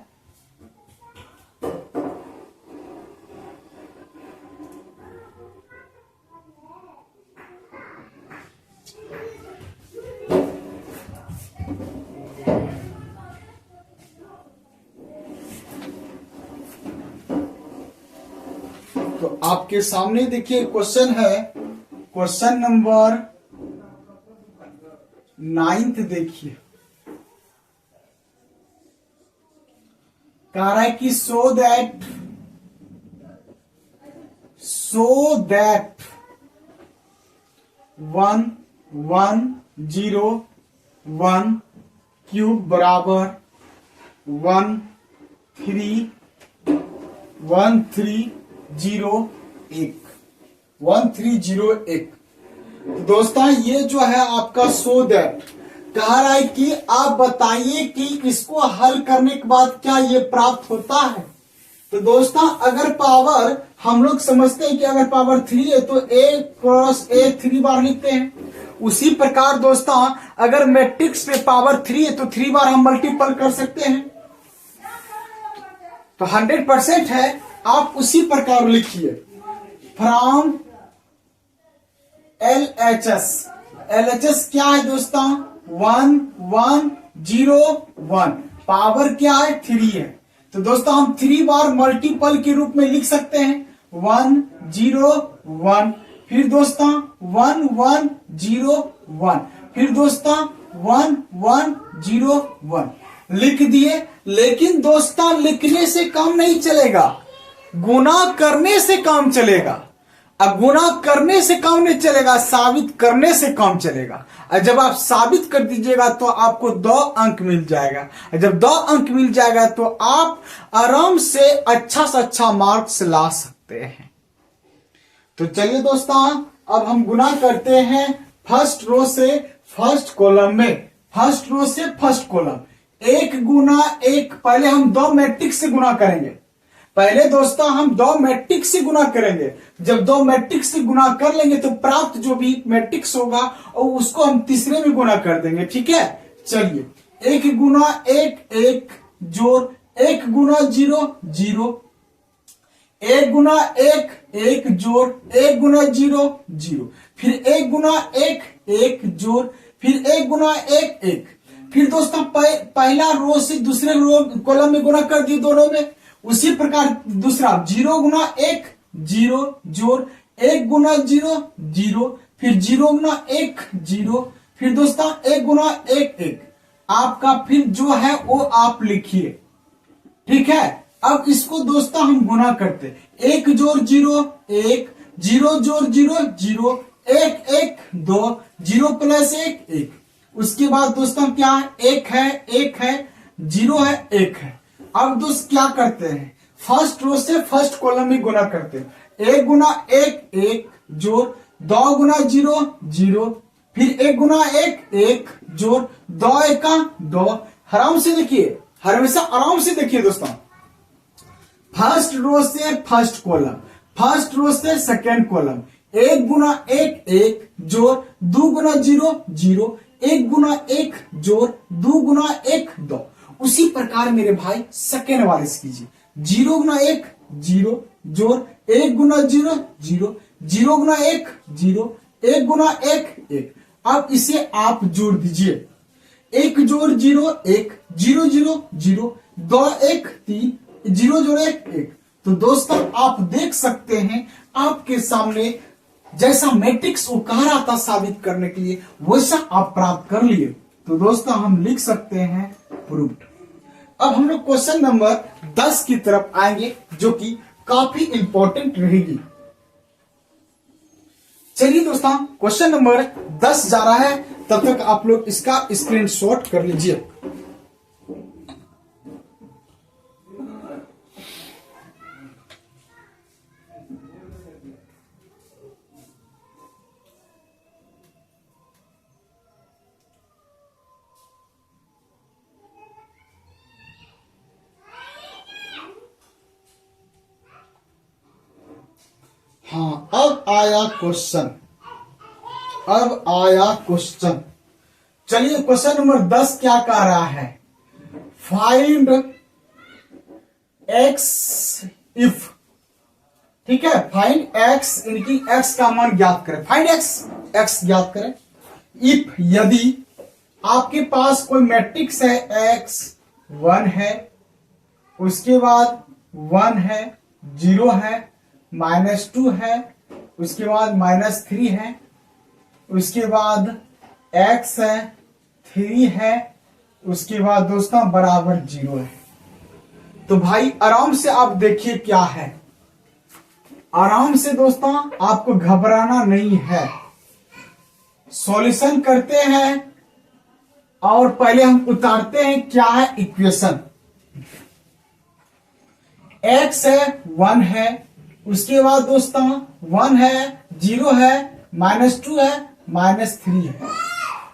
तो आपके सामने देखिए क्वेश्चन है, क्वेश्चन नंबर 9 देखिए। कह रहा है कि सो दैट 1101 क्यूब बराबर 1301। तो दोस्तों ये जो है आपका सो दैट कह रहा है कि आप बताइए कि इसको हल करने के बाद क्या ये प्राप्त होता है। तो दोस्तों अगर पावर हम लोग समझते हैं कि अगर पावर 3 है तो a क्रॉस a 3 बार लिखते हैं। उसी प्रकार दोस्तों अगर मैट्रिक्स पे पावर 3 है तो 3 बार हम मल्टीपल कर सकते हैं। तो 100% है, आप उसी प्रकार लिखिए फ्रॉम LHS। LHS क्या है दोस्तों 1 1 0 1, पावर क्या है 3 है। तो दोस्तों हम 3 बार मल्टीपल के रूप में लिख सकते हैं 1 0 1, फिर दोस्तों 1 1 0 1, फिर दोस्तों 1 1 0 1 लिख दिए। लेकिन दोस्तों लिखने से काम नहीं चलेगा, गुना करने से काम चलेगा। अब गुना करने से काम नहीं चलेगा, साबित करने से काम चलेगा। और जब आप साबित कर दीजिएगा तो आपको 2 अंक मिल जाएगा। जब 2 अंक मिल जाएगा तो आप आराम से अच्छा से अच्छा मार्क्स ला सकते हैं। तो चलिए दोस्तों अब हम गुना करते हैं फर्स्ट रो से फर्स्ट कॉलम में। फर्स्ट रो से फर्स्ट कॉलम 1 गुना 1, पहले हम 2 मैट्रिक्स से गुना करेंगे। पहले दोस्तों हम 2 मैट्रिक्स से गुना करेंगे। जब 2 मैट्रिक्स से गुना कर लेंगे तो प्राप्त जो भी मैट्रिक्स होगा और उसको हम तीसरे में गुना कर देंगे। ठीक है, चलिए 1 गुना 1 1 जोड़ 1 गुना 0 0, 1 गुना 1 1 जोड़ 1 गुना 0 0, फिर 1 गुना 1 1 जोड़ फिर 1 गुना 1 1, फिर दोस्तों पहला रो से दूसरे रो कॉलम में गुना कर दिए दोनों में। उसी प्रकार दूसरा 0 गुना 1 0 जोड़ 1 गुना 0 0, फिर 0 गुना 1 0, फिर दोस्तों 1 गुना 1 1। आपका फिर जो है वो आप लिखिए। ठीक है, अब इसको दोस्तों हम गुना करते 1 जोड़ 0 1, 0 जोड़ 0 0, 1 1 2, 0 प्लस 1 1। उसके बाद दोस्तों क्या है 1 है 0 है 1 है। अब दोस्त क्या करते हैं फर्स्ट रो से फर्स्ट कॉलम में गुना करते हैं 1 गुना 1 1 जोड़ 2 गुना 0 0, फिर 1 गुना 1 1 जोड़ 2 1 2। आराम से देखिए, हमेशा आराम से देखिए दोस्तों। फर्स्ट रो से फर्स्ट कॉलम, फर्स्ट रो से सेकेंड कॉलम 1 गुना 1 1 जोड़ 2 गुना 0 0, 1 गुना 1 जोड़ 2 गुना 1 2। उसी प्रकार मेरे भाई सेकेंड वाले से कीजिए 0 गुना 1 0 जोड़ 1 गुना 0 0, 0 गुना 1 0, 1 गुना 1 1। अब इसे आप जोड़ दीजिए 1 जोड़ 0 1 0 0 0, 2 1 3, 0 जोड़ 1 1। तो दोस्तों आप देख सकते हैं आपके सामने जैसा मैट्रिक्स वो कह रहा था साबित करने के लिए वैसा आप प्राप्त कर लिए। तो दोस्तों हम लिख सकते हैं प्रूव्ड। अब हम लोग क्वेश्चन नंबर 10 की तरफ आएंगे जो कि काफी इंपॉर्टेंट रहेगी। चलिए दोस्तों क्वेश्चन नंबर 10 जा रहा है, तब तक आप लोग इसका स्क्रीनशॉट कर लीजिए। हाँ, अब आया क्वेश्चन। चलिए क्वेश्चन नंबर 10 क्या कह रहा है, फाइंड एक्स इफ। ठीक है, फाइंड एक्स इनकी एक्स का मान ज्ञात करें। फाइंड एक्स ज्ञात करें इफ यदि आपके पास कोई मैट्रिक्स है एक्स 1 है, उसके बाद 1 है 0 है -2 है, उसके बाद -3 है, उसके बाद x है 3 है, उसके बाद दोस्तों बराबर 0 है। तो भाई आराम से आप देखिए क्या है, आराम से दोस्तों आपको घबराना नहीं है। सॉल्यूशन करते हैं और पहले हम उतारते हैं क्या है इक्वेशन। x है 1 है, उसके बाद दोस्तों 1 है 0 है -2 है, -3 है,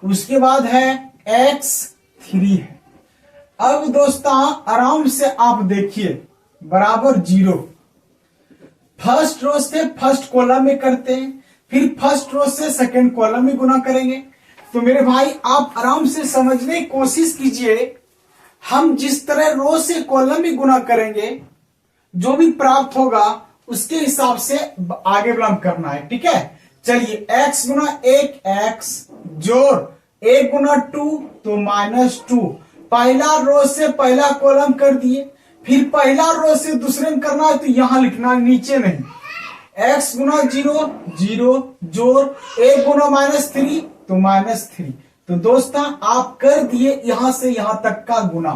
उसके बाद है x3 है। अब दोस्तों आराम से आप देखिए बराबर 0। फर्स्ट रो से फर्स्ट कॉलम में करते हैं, फिर फर्स्ट रो से सेकंड कॉलम में गुना करेंगे। तो मेरे भाई आप आराम से समझने की कोशिश कीजिए, हम जिस तरह रो से कॉलम में गुना करेंगे जो भी प्राप्त होगा उसके हिसाब से आगे बिलोंग करना है। ठीक है, चलिए x गुना 1x जोड़ 1 गुना 2 तो -2। पहला रो से पहला कॉलम कर दिए, फिर पहला रो से दूसरे में करना है तो यहां लिखना नीचे नहीं। x गुना 0 0 जोड़ 1 गुना -3 तो -3। तो दोस्तों आप कर दिए यहां से यहां तक का गुना,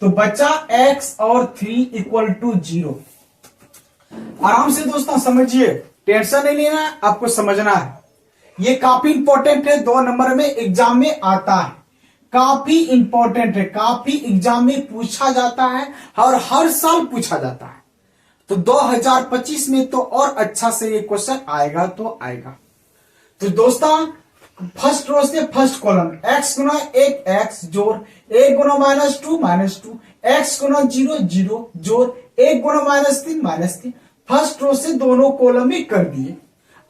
तो बचा x और 3 = 0। आराम से दोस्तों समझिए, टेंशन नहीं लेना है, आपको समझना है। ये काफी इंपॉर्टेंट है, 2 नंबर में एग्जाम में आता है, काफी इंपॉर्टेंट है, काफी एग्जाम में पूछा जाता है और हर साल पूछा जाता है। तो 2025 में तो और अच्छा से ये क्वेश्चन आएगा तो आएगा। तो दोस्तों फर्स्ट रो से फर्स्ट कॉलम x गुना 1x जोड़ 1 गुना -2 -2 x गुना 0 0 जोड़ 1 गुना -3 फर्स्ट रो से दोनों कॉलम में कर दिए।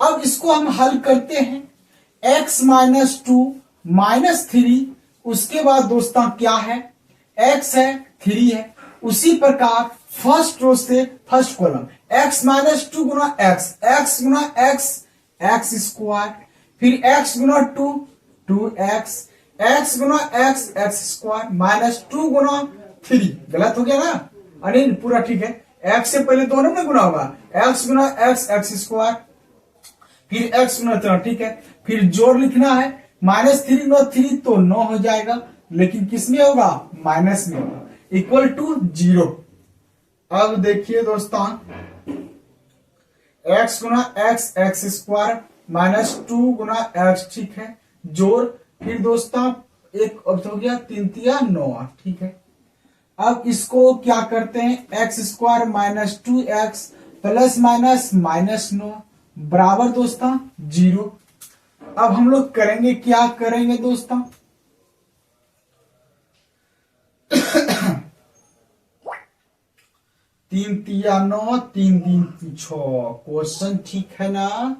अब इसको हम हल करते हैं, x -2 -3, उसके बाद दोस्तों क्या है, x है 3 है। उसी प्रकार फर्स्ट रो से फर्स्ट कॉलम x -2 गुना x गुना x स्क्वायर, फिर x गुना 2 2x गुना x स्क्वायर -2 गुना 3। गलत हो गया ना, अनिल पूरा ठीक है, x से पहले दोनों में गुना होगा, x गुना x स्क्वायर, फिर x गुना 3। ठीक है, फिर जोड़ लिखना है, -3 गुना 3 तो 9 हो जाएगा, लेकिन किस में होगा, माइनस में होगा, =0। अब देखिए दोस्तों x गुना x स्क्वायर -2 गुना x, ठीक है, जोड़, फिर दोस्तों एक अब हो गया 3 तिया 9। ठीक है, अब इसको क्या करते हैं, x स्क्वायर -2x प्लस -9 बराबर दोस्तों 0। अब हम लोग करेंगे, क्या करेंगे दोस्तों, तीन तिया 9 3 3 6। क्वेश्चन ठीक है ना,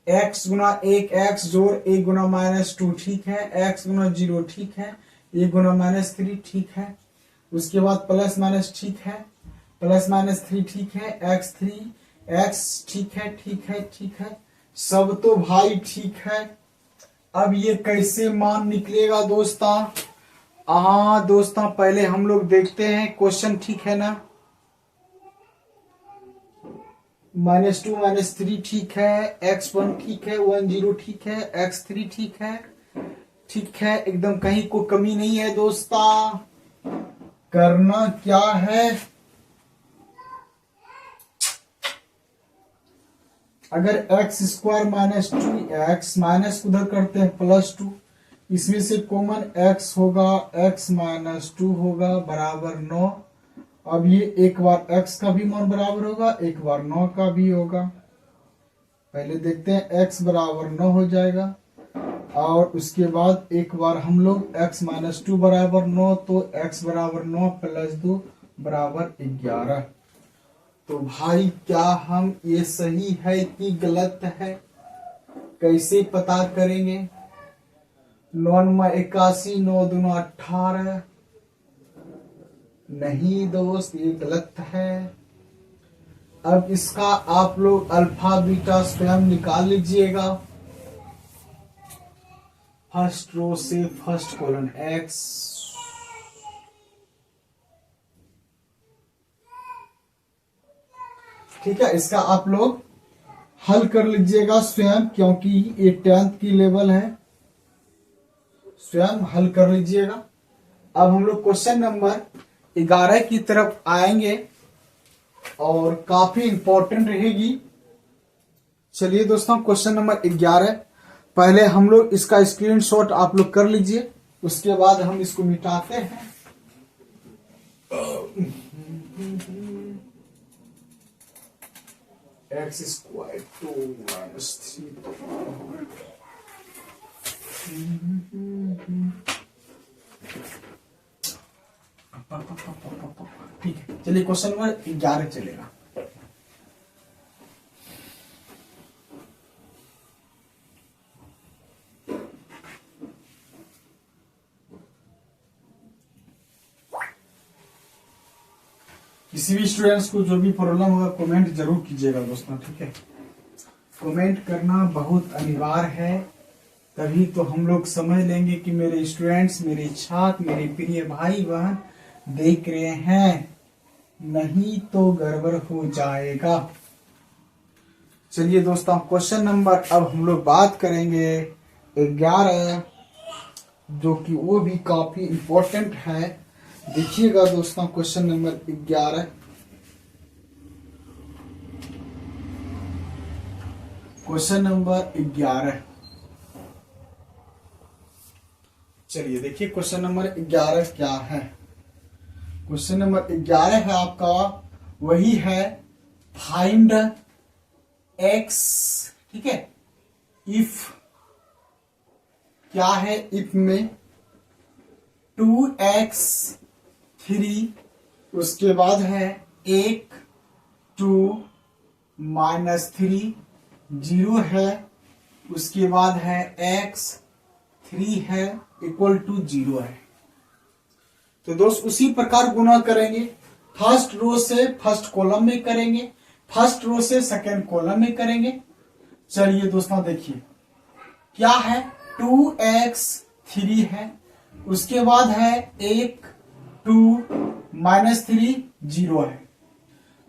x गुना 1x जोड़ 1 गुना -2 ठीक है, x गुना 0 ठीक है, 1 गुना -3 ठीक है, उसके बाद प्लस माइनस ठीक है, प्लस -3 ठीक है, x ठीक है, ठीक है, ठीक है, सब तो भाई ठीक है। अब ये कैसे मान निकलेगा दोस्तों, दोस्तों पहले हम लोग देखते हैं क्वेश्चन ठीक है ना, -2 -3 ठीक है, x1 ठीक है, 1 0 ठीक है, x3 ठीक है, ठीक है, एकदम कहीं को कमी नहीं है दोस्तों। करना क्या है, अगर x स्क्वायर -2x माइनस उधर करते हैं +2, इसमें से कॉमन x होगा, x -2 होगा बराबर 9। अब ये एक बार x का भी मान बराबर होगा, एक बार 9 का भी होगा। पहले देखते हैं x बराबर 9 हो जाएगा, और उसके बाद एक बार हम लोग x -2 बराबर 9, तो x बराबर 9 + 2 बराबर 11। तो भाई क्या हम ये सही है कि गलत है, कैसे पता करेंगे, 9 में 81 9 दूना 18, नहीं दोस्त ये गलत है। अब इसका आप लोग अल्फा बीटा स्वयं निकाल लीजिएगा, फर्स्ट रो से फर्स्ट कॉलम x, ठीक है, इसका आप लोग हल कर लीजिएगा स्वयं, क्योंकि ये 10th की लेवल है, स्वयं हल कर लीजिएगा। अब हम लोग क्वेश्चन नंबर 11 की तरफ आएंगे और काफी इंपॉर्टेंट रहेगी। चलिए दोस्तों क्वेश्चन नंबर 11, पहले हम लोग इसका स्क्रीनशॉट आप लोग कर लीजिए, उसके बाद हम इसको मिटाते हैं। X square 2 minus 3। ठीक है, चलिए क्वेश्चन नंबर 11 चलेगा। किसी भी स्टूडेंट्स को जो भी प्रॉब्लम होगा कमेंट जरूर कीजिएगा दोस्तों, ठीक है। कमेंट करना बहुत अनिवार्य है, तभी तो हम लोग समझ लेंगे कि मेरे स्टूडेंट्स, मेरे छात्र, मेरे प्रिय भाई बहन देख रहे हैं, नहीं तो गड़बड़ हो जाएगा। चलिए दोस्तों, क्वेश्चन नंबर अब हम लोग बात करेंगे 11, जो कि वो भी काफी इंपॉर्टेंट है। देखिएगा दोस्तों, क्वेश्चन नंबर 11। क्वेश्चन नंबर 11, चलिए देखिए क्वेश्चन नंबर 11 क्या है। क्वेश्चन नंबर 11 है आपका, वही है फाइंड एक्स, ठीक है। इफ क्या है, इफ में 2x 3, उसके बाद है 1 2 माइनस 3 0 है, उसके बाद है x 3 है इक्वल टू 0 है। तो दोस्त उसी प्रकार गुणा करेंगे, फर्स्ट रो से फर्स्ट कॉलम में करेंगे, फर्स्ट रो से सेकेंड कॉलम में करेंगे। चलिए दोस्तों देखिए क्या है, 2x 3 है, उसके बाद है 1 2 माइनस 3 0 है,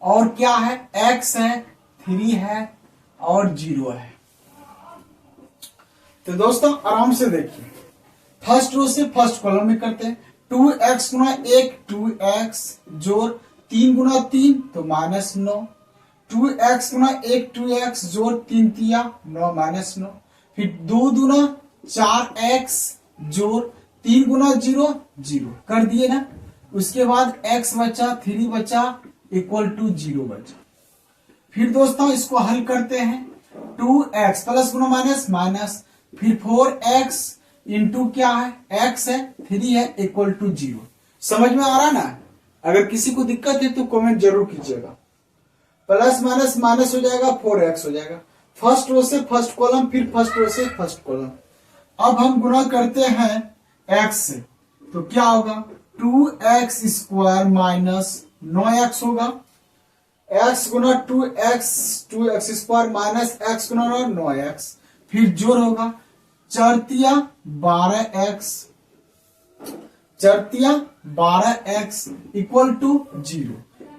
और क्या है, x है 3 है और 0 है। तो दोस्तों आराम से देखिए, फर्स्ट रो से फर्स्ट कॉलम में करते हैं। 2x गुना 1 2x जोड़ 3 गुना 3 तो माइनस 9, 2x गुना 1 2x जोड़ 3 तिया 9 माइनस 9, फिर 2 दूना 4x जोड़ 3 गुना 0 0 कर दिए ना। उसके बाद x बचा 3 बचा इक्वल टू 0 बचा। फिर दोस्तों इसको हल करते हैं, 2x प्लस गुना माइनस माइनस, फिर 4x इंटू क्या है, x है 3 है इक्वल टू 0। समझ में आ रहा ना? अगर किसी को दिक्कत है तो कमेंट जरूर कीजिएगा। प्लस माइनस माइनस हो जाएगा, 4x हो जाएगा। फर्स्ट रो से फर्स्ट कॉलम, फिर फर्स्ट रो से फर्स्ट कॉलम। अब हम गुणा करते हैं x से, तो क्या होगा, 2x स्क्वायर माइनस 9x होगा, x गुना 2x स्क्वायर माइनस x गुना 9x, फिर जोड़ होगा 4 तिया 12x, 4 तिया 12x इक्वल टू 0।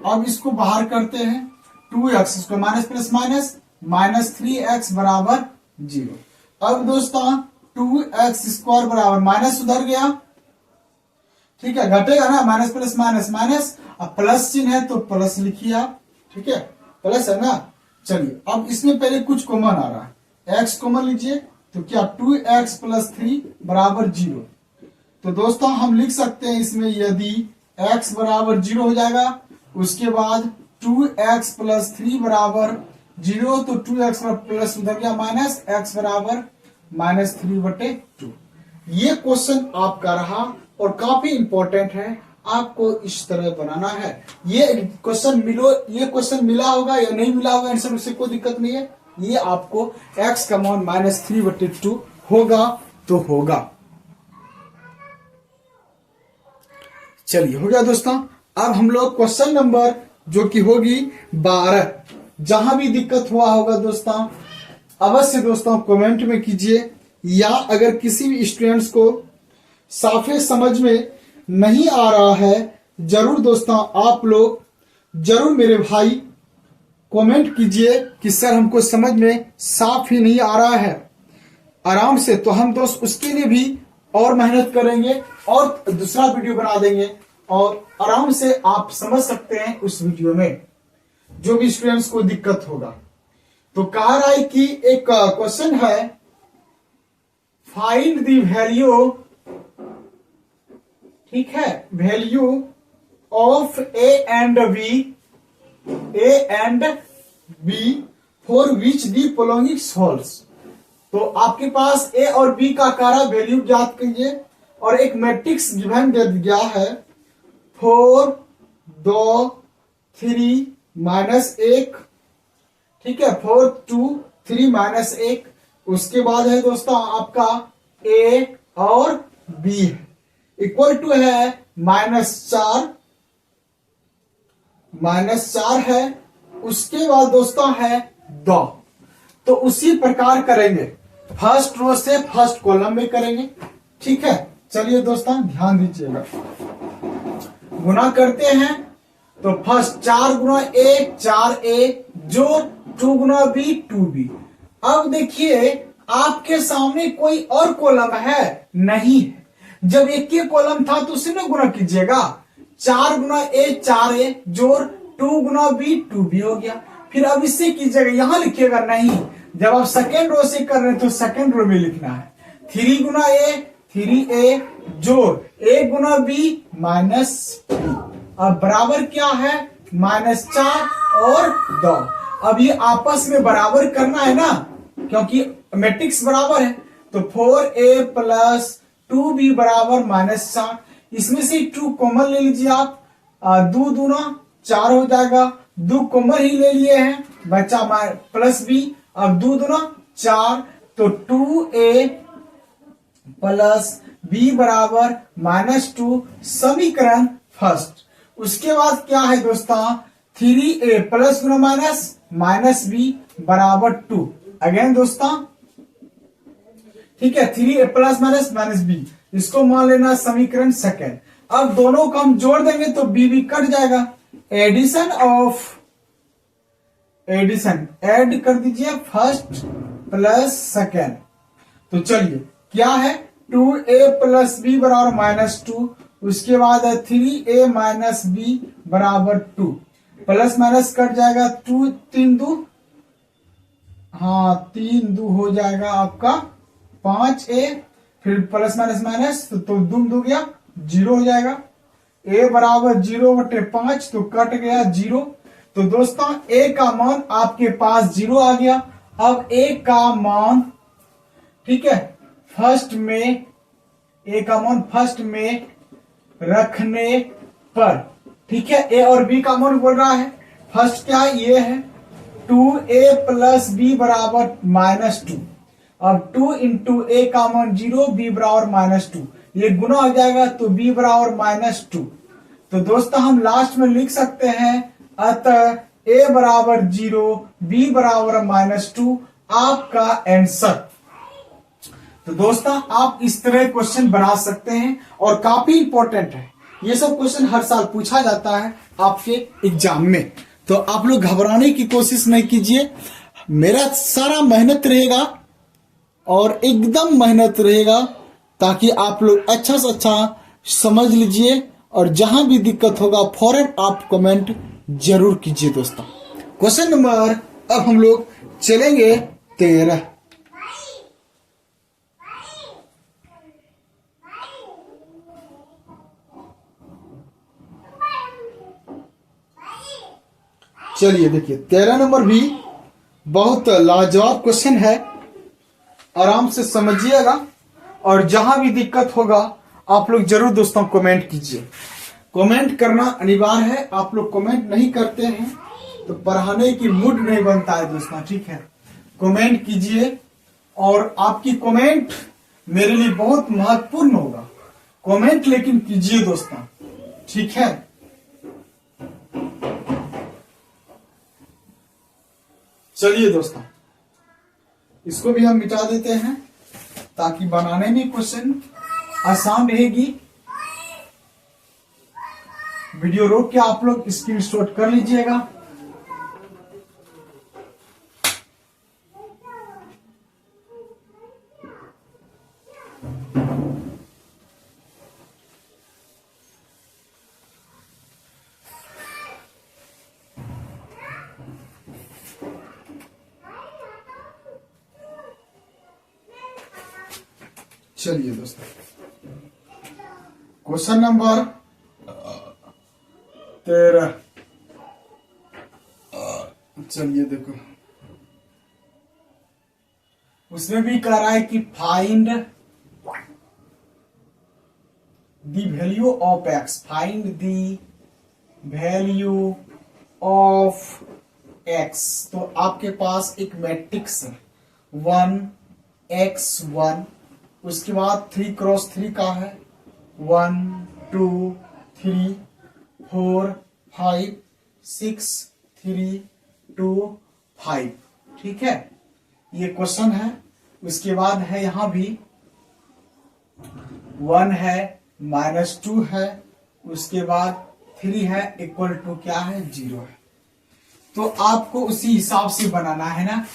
अब इसको बाहर करते हैं, 2x square minus plus minus minus 3x बराबर 0। अब दोस्तों 2x स्क्वायर बराबर माइनस उधर गया, ठीक है, घटेगा ना, माइनस प्लस माइनस माइनस, अब प्लस चिन्ह है तो प्लस लिखिए आप, ठीक है, प्लस है ना। चलिए अब इसमें पहले कुछ कॉमन आ रहा है, x कॉमन लीजिए, तो क्या 2x प्लस 3 बराबर 0। तो दोस्तों हम लिख सकते हैं इसमें, यदि x बराबर 0 हो जाएगा, उसके बाद 2x प्लस 3 बराबर 0, तो 2x प्लस उधर गया माइनस, x बराबर माइनस 3/2। ये क्वेश्चन आपका रहा और काफी इंपॉर्टेंट है, आपको इस तरह बनाना है। ये क्वेश्चन मिला होगा या नहीं मिला होगा आंसर, उससे कोई दिक्कत नहीं है। ये आपको x का मान माइनस 3/2 होगा तो होगा। चलिए हो गया दोस्तों। अब हम लोग क्वेश्चन नंबर जो कि होगी 12, जहां भी दिक्कत हुआ होगा दोस्तों अवश्य दोस्तों कमेंट में कीजिए, या अगर किसी भी स्टूडेंट्स को साफे समझ में नहीं आ रहा है, जरूर दोस्तों आप लोग जरूर मेरे भाई कमेंट कीजिए कि सर हमको समझ में साफ ही नहीं आ रहा है आराम से, तो हम दोस्त उसके लिए भी और मेहनत करेंगे और दूसरा वीडियो बना देंगे और आराम से आप समझ सकते हैं उस वीडियो में, जो भी स्टूडेंट्स को दिक्कत होगा। तो कह रहा है कि एक क्वेश्चन है, फाइंड द वैल्यू, ठीक है, value of a and b for which the following holds. तो आपके पास ए और बी का कारा वैल्यू ज्ञात कीजिए और एक मैट्रिक्स गिवन दे दिया है 4 2 3 -1, ठीक है, 4 2 3 -1। उसके बाद है दोस्तों आपका ए और बी इक्वल टू है -4 है। उसके बाद दोस्तों है 2। तो उसी प्रकार करेंगे, फर्स्ट रो से फर्स्ट कॉलम में करेंगे, ठीक है। चलिए दोस्तों ध्यान दीजिएगा, गुना करते हैं तो फर्स्ट 4 गुना 1 4a जो 2 गुना b 2b। अब देखिए आपके सामने कोई और कॉलम है नहीं है, जब एक ही कॉलम था तो उसे ना गुना कीजिएगा, 4 गुना a 4a जोड़ 2 गुना b 2b हो गया। फिर अब इससे कीजिएगा, यहां लिखिएगा नहीं, जब आप सेकेंड रो से कर रहे हैं तो सेकेंड रो में लिखना है। 3 गुना a 3a जोड़ 1 गुना b -b। अब बराबर क्या है -4 और 2। अब ये आपस में बराबर करना है ना, क्योंकि मैट्रिक्स बराबर है। तो 4a + 2b बराबर -4। इसमें से 2 कॉमन ले लीजिए आप, 2 दूना 4 हो जाएगा, 2 कॉमन ही ले लिए हैं, बचा +b। अब 2 दूना 4 तो 2a + b बराबर -2 समीकरण फर्स्ट। उसके बाद क्या है दोस्तों 3a प्लस गुना माइनस -b बराबर 2। अगेन दोस्तों ठीक है, 3a प्लस -b इसको मान लेना समीकरण सेकेंड। अब दोनों को हम जोड़ देंगे तो b कट जाएगा। एडिशन ऐड कर दीजिए फर्स्ट प्लस सेकेंड। तो चलिए क्या है 2a + b बराबर -2। उसके बाद है 3a - b बराबर 2। प्लस माइनस कट जाएगा, 2 3 2 हाँ 3 2 हो जाएगा आपका 5a। फिर प्लस माइनस तो 2 2 गया 0 हो जाएगा। a बराबर 0/5 तो कट गया 0। तो दोस्तों a का मान आपके पास 0 आ गया। अब a का मान ठीक है फर्स्ट में रखने पर, ठीक है, a और b का मान बोल रहा है। फर्स्ट क्या है ये है 2a + b बराबर -2। अब 2 × a का मान 0 b बराबर -2, ये गुना हो जाएगा तो b बराबर -2। तो दोस्तों हम लास्ट में लिख सकते हैं अतः a बराबर 0 b बराबर -2 आपका आंसर। तो दोस्तों आप इस तरह क्वेश्चन बना सकते हैं और काफी इंपॉर्टेंट है। ये सब क्वेश्चन हर साल पूछा जाता है आपके एग्जाम में, तो आप लोग घबराने की कोशिश नहीं कीजिए। मेरा सारा मेहनत रहेगा और एकदम मेहनत रहेगा ताकि आप लोग अच्छा से अच्छा समझ लीजिए, और जहां भी दिक्कत होगा फौरन आप कमेंट जरूर कीजिए दोस्तों। क्वेश्चन नंबर अब हम लोग चलेंगे 13। चलिए देखिए 13 नंबर भी बहुत लाजवाब क्वेश्चन है, आराम से समझिएगा और जहां भी दिक्कत होगा आप लोग जरूर दोस्तों कमेंट कीजिए। कमेंट करना अनिवार्य है, आप लोग कमेंट नहीं करते हैं तो पढ़ाने की मूड नहीं बनता है दोस्तों, ठीक है। कमेंट कीजिए और आपकी कमेंट मेरे लिए बहुत महत्वपूर्ण होगा। कमेंट लेकिन कीजिए दोस्तों, ठीक है। चलिए दोस्तों इसको भी हम मिटा देते हैं ताकि बनाने में क्वेश्चन आसान रहेगी। वीडियो रोक के आप लोग स्क्रीनशॉट कर लीजिएगा। चलिए दोस्तों क्वेश्चन नंबर 13। चलिए देखो उसमें भी कह रहा है कि find the value of x, find the value of x. तो आपके पास एक मैट्रिक्स है 1x1, उसके बाद 3x3 का है 1 2 3 4 5 6 3 2 5। ठीक है, ये क्वेश्चन है। उसके बाद है यहां भी 1 है, -2 है, उसके बाद 3 है, इक्वल टू क्या है 0 है। तो आपको उसी हिसाब से बनाना है ना,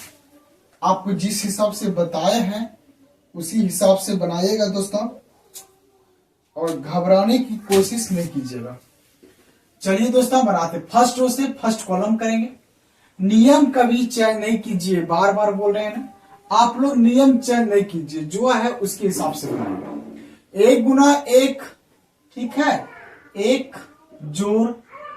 आपको जिस हिसाब से बताए हैं उसी हिसाब से बनाइएगा दोस्तों, और घबराने की कोशिश नहीं कीजिएगा। चलिए दोस्तों बनाते। फर्स्ट रो से फर्स्ट कॉलम करेंगे। नियम कभी चेंज नहीं कीजिए, बार बार बोल रहे हैं ना, आप लोग नियम चेंज नहीं कीजिए, जो है उसके हिसाब से बनाइए। 1 गुना 1, ठीक है, 1 जोड़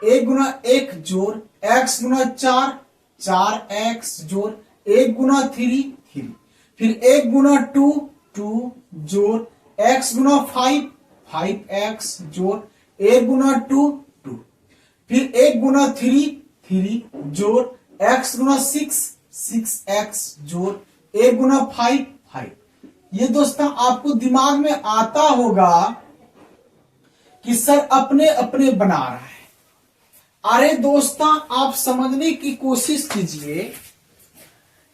1 गुना 1 जोड़ x गुना 4, 4x जोड़ 1 गुना 3, 3, फिर 1 गुना 2, 2 जोड़ x गुना 5, 5x जोड़ 1 गुना 2, 2, फिर 1 गुना 3, 3 जोड़ x गुना 6, 6x जोड़ 1 गुना 5, 5। ये दोस्तों आपको दिमाग में आता होगा कि सर अपने अपने बना रहा है। अरे दोस्तों आप समझने की कोशिश कीजिए,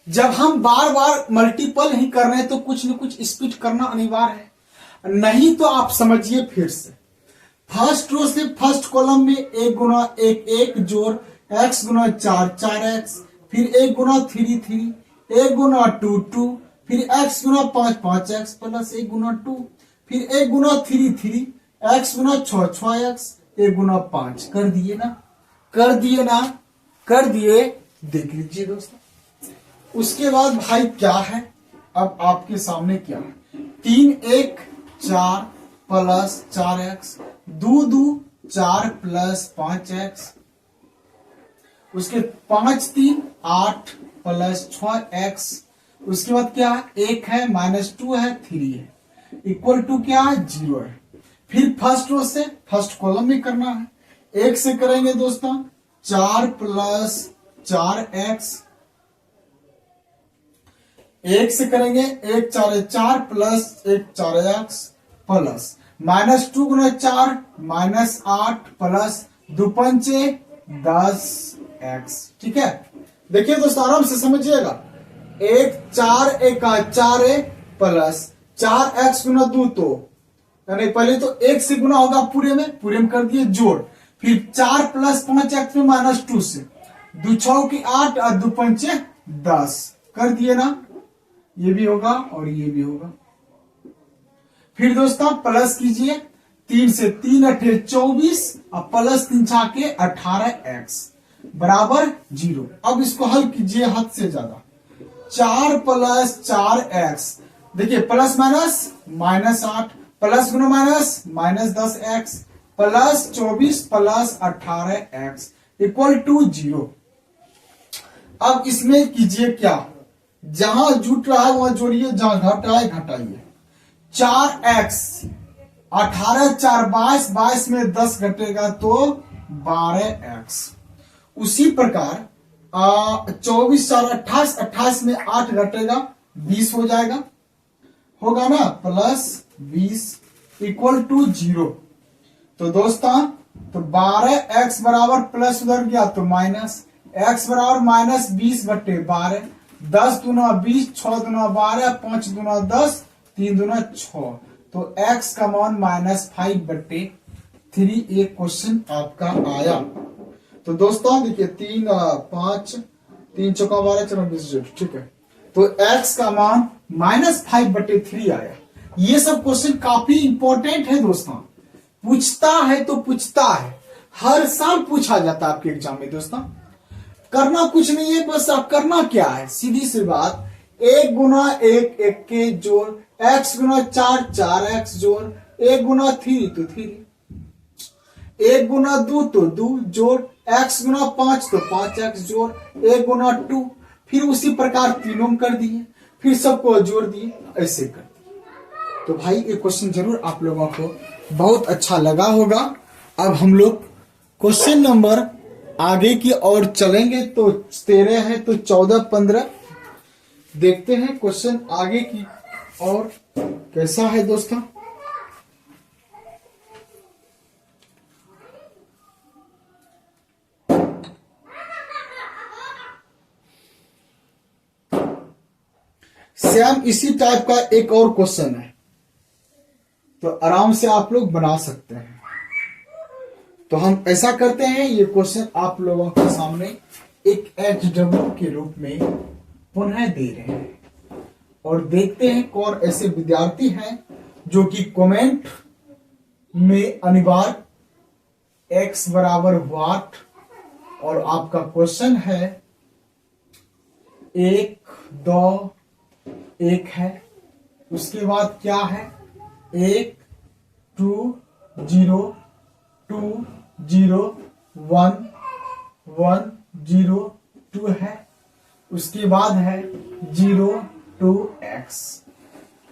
जब हम बार बार मल्टीपल ही कर रहे हैं तो कुछ न कुछ स्पीड करना अनिवार्य है, नहीं तो आप समझिए फिर से। फर्स्ट रो से फर्स्ट कॉलम में 1 गुना 1, 1 जोड़ x गुना 4, 4x, फिर 1 गुना 3, 3, 1 गुना 2, 2, फिर x गुना 5, 5x प्लस 1 गुना 2, फिर 1 गुना 3, 3, x गुना 6, 6x, 1 गुना 5। कर दिए ना, कर दिए ना, कर दिए। देख लीजिए दोस्तों। उसके बाद भाई क्या है, अब आपके सामने क्या है, 3 1 4 प्लस 4x, 2 2 4 प्लस 5x, उसके 5 3 8 प्लस 6x, उसके बाद क्या है, 1 है, -2 है, 3 है, इक्वल टू क्या है 0 है। फिर फर्स्ट रो से फर्स्ट कॉलम में करना है। 1 से करेंगे दोस्तों 4 प्लस 4x, 1 से करेंगे 1 4 4 प्लस 1 4x प्लस -2 गुना 4 -8 प्लस 2 5 10x। ठीक है, देखिए दोस्तों आराम से समझिएगा। 1 4 1 4 प्लस 4x गुना 2, तो यानी पहले तो 1 से गुना होगा पूरे में कर दिए जोड़, फिर 4 प्लस 5x में -2 से 2 6 की 8 और 2 5 10 कर दिए ना, ये भी होगा और ये भी होगा। फिर दोस्तों प्लस कीजिए, 3 से 3 8 24 और प्लस 3 6 18x बराबर 0। अब इसको हल कीजिए हद से ज्यादा। 4 प्लस 4x, देखिए प्लस माइनस -8 प्लस गुना minus -10x plus 24 plus 18x equal to 0। अब इसमें कीजिए क्या, जहां जुट रहा है वहां जोड़िए, जहां घट रहा है घटाइए। 4x 18 4 22, 22 में 10 घटेगा तो 12x। उसी प्रकार 24 4 28, 28 में 8 घटेगा 20 हो जाएगा, होगा ना, प्लस 20 इक्वल टू 0। तो दोस्तों तो 12x बराबर प्लस उधर गया तो माइनस, x बराबर -20 बटे 12, 10 दूना 20, 6 दूना 12, 5 दूना 10, 3 दूना 6, तो x का मान -5 बटे 3। एक क्वेश्चन आपका आया। तो दोस्तों देखिए 3 5 3 चौका 12 चलो 20, ठीक है, तो x का मान -5 बटे 3 आया। ये सब क्वेश्चन काफी इंपॉर्टेंट है दोस्तों, पूछता है तो पूछता है, हर साल पूछा जाता है आपके एग्जाम में दोस्तों। करना कुछ नहीं है, बस आप करना क्या है, सीधी सी बात, 1 गुना 1 1 के जोड़, x गुना 4 4x जोड़, 1 गुना 3 तो 3, 1 गुना 2 तो 2 जोड़, x गुना 5 तो 5x जोड़, 1 गुना 2, फिर उसी प्रकार तीनों कर दिए। फिर सबको जोड़ दिए, ऐसे कर दिए। तो भाई ये क्वेश्चन जरूर आप लोगों को बहुत अच्छा लगा होगा। अब हम लोग क्वेश्चन नंबर आगे की ओर चलेंगे। तो 13 है तो 14, 15 देखते हैं क्वेश्चन आगे की और कैसा है दोस्तों। सेम इसी टाइप का एक और क्वेश्चन है, तो आराम से आप लोग बना सकते हैं। तो हम ऐसा करते हैं, ये क्वेश्चन आप लोगों के सामने एक HW के रूप में पुनः दे रहे हैं और देखते हैं कौन ऐसे विद्यार्थी हैं जो कि कमेंट में अनिवार्य x बराबर वाट और आपका क्वेश्चन है 1 2 1 है। उसके बाद क्या है 1 2 0 2 0 1 1 0 2 है। उसके बाद है 0 2 x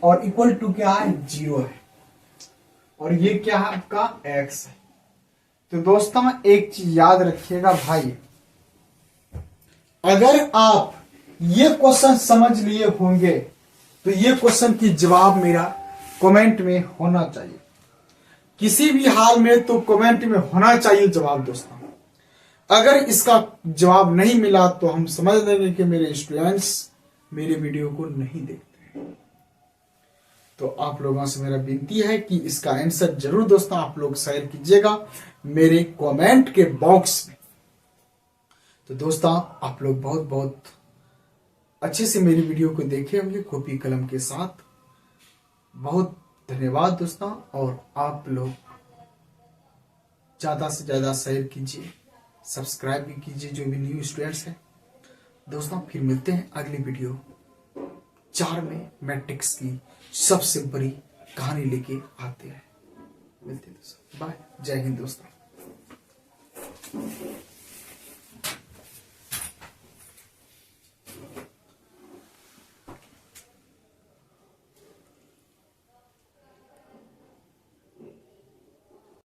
और इक्वल टू क्या है 0 है और ये क्या है आपका x है। तो दोस्तों एक चीज याद रखिएगा भाई, अगर आप ये क्वेश्चन समझ लिए होंगे तो ये क्वेश्चन की जवाब मेरा कमेंट में होना चाहिए, किसी भी हाल में तो कमेंट में होना चाहिए जवाब दोस्तों। अगर इसका जवाब नहीं मिला तो हम समझ लेंगे कि मेरे स्टूडेंट्स मेरे वीडियो को नहीं देखते हैं। तो आप लोगों से मेरा विनती है कि इसका आंसर जरूर दोस्तों आप लोग शेयर कीजिएगा मेरे कमेंट के बॉक्स में। तो दोस्तों आप लोग बहुत बहुत अच्छे से मेरी वीडियो को देखे होंगे कॉपी कलम के साथ। बहुत धन्यवाद दोस्तों, और आप लोग ज्यादा से ज्यादा शेयर कीजिए, सब्सक्राइब भी कीजिए जो भी न्यू स्टूडेंट्स हैं। दोस्तों फिर मिलते हैं अगली वीडियो 4 में, मैट्रिक्स की सबसे बड़ी कहानी लेके आते हैं। मिलते हैं दोस्तों, बाय, जय हिंद दोस्तों।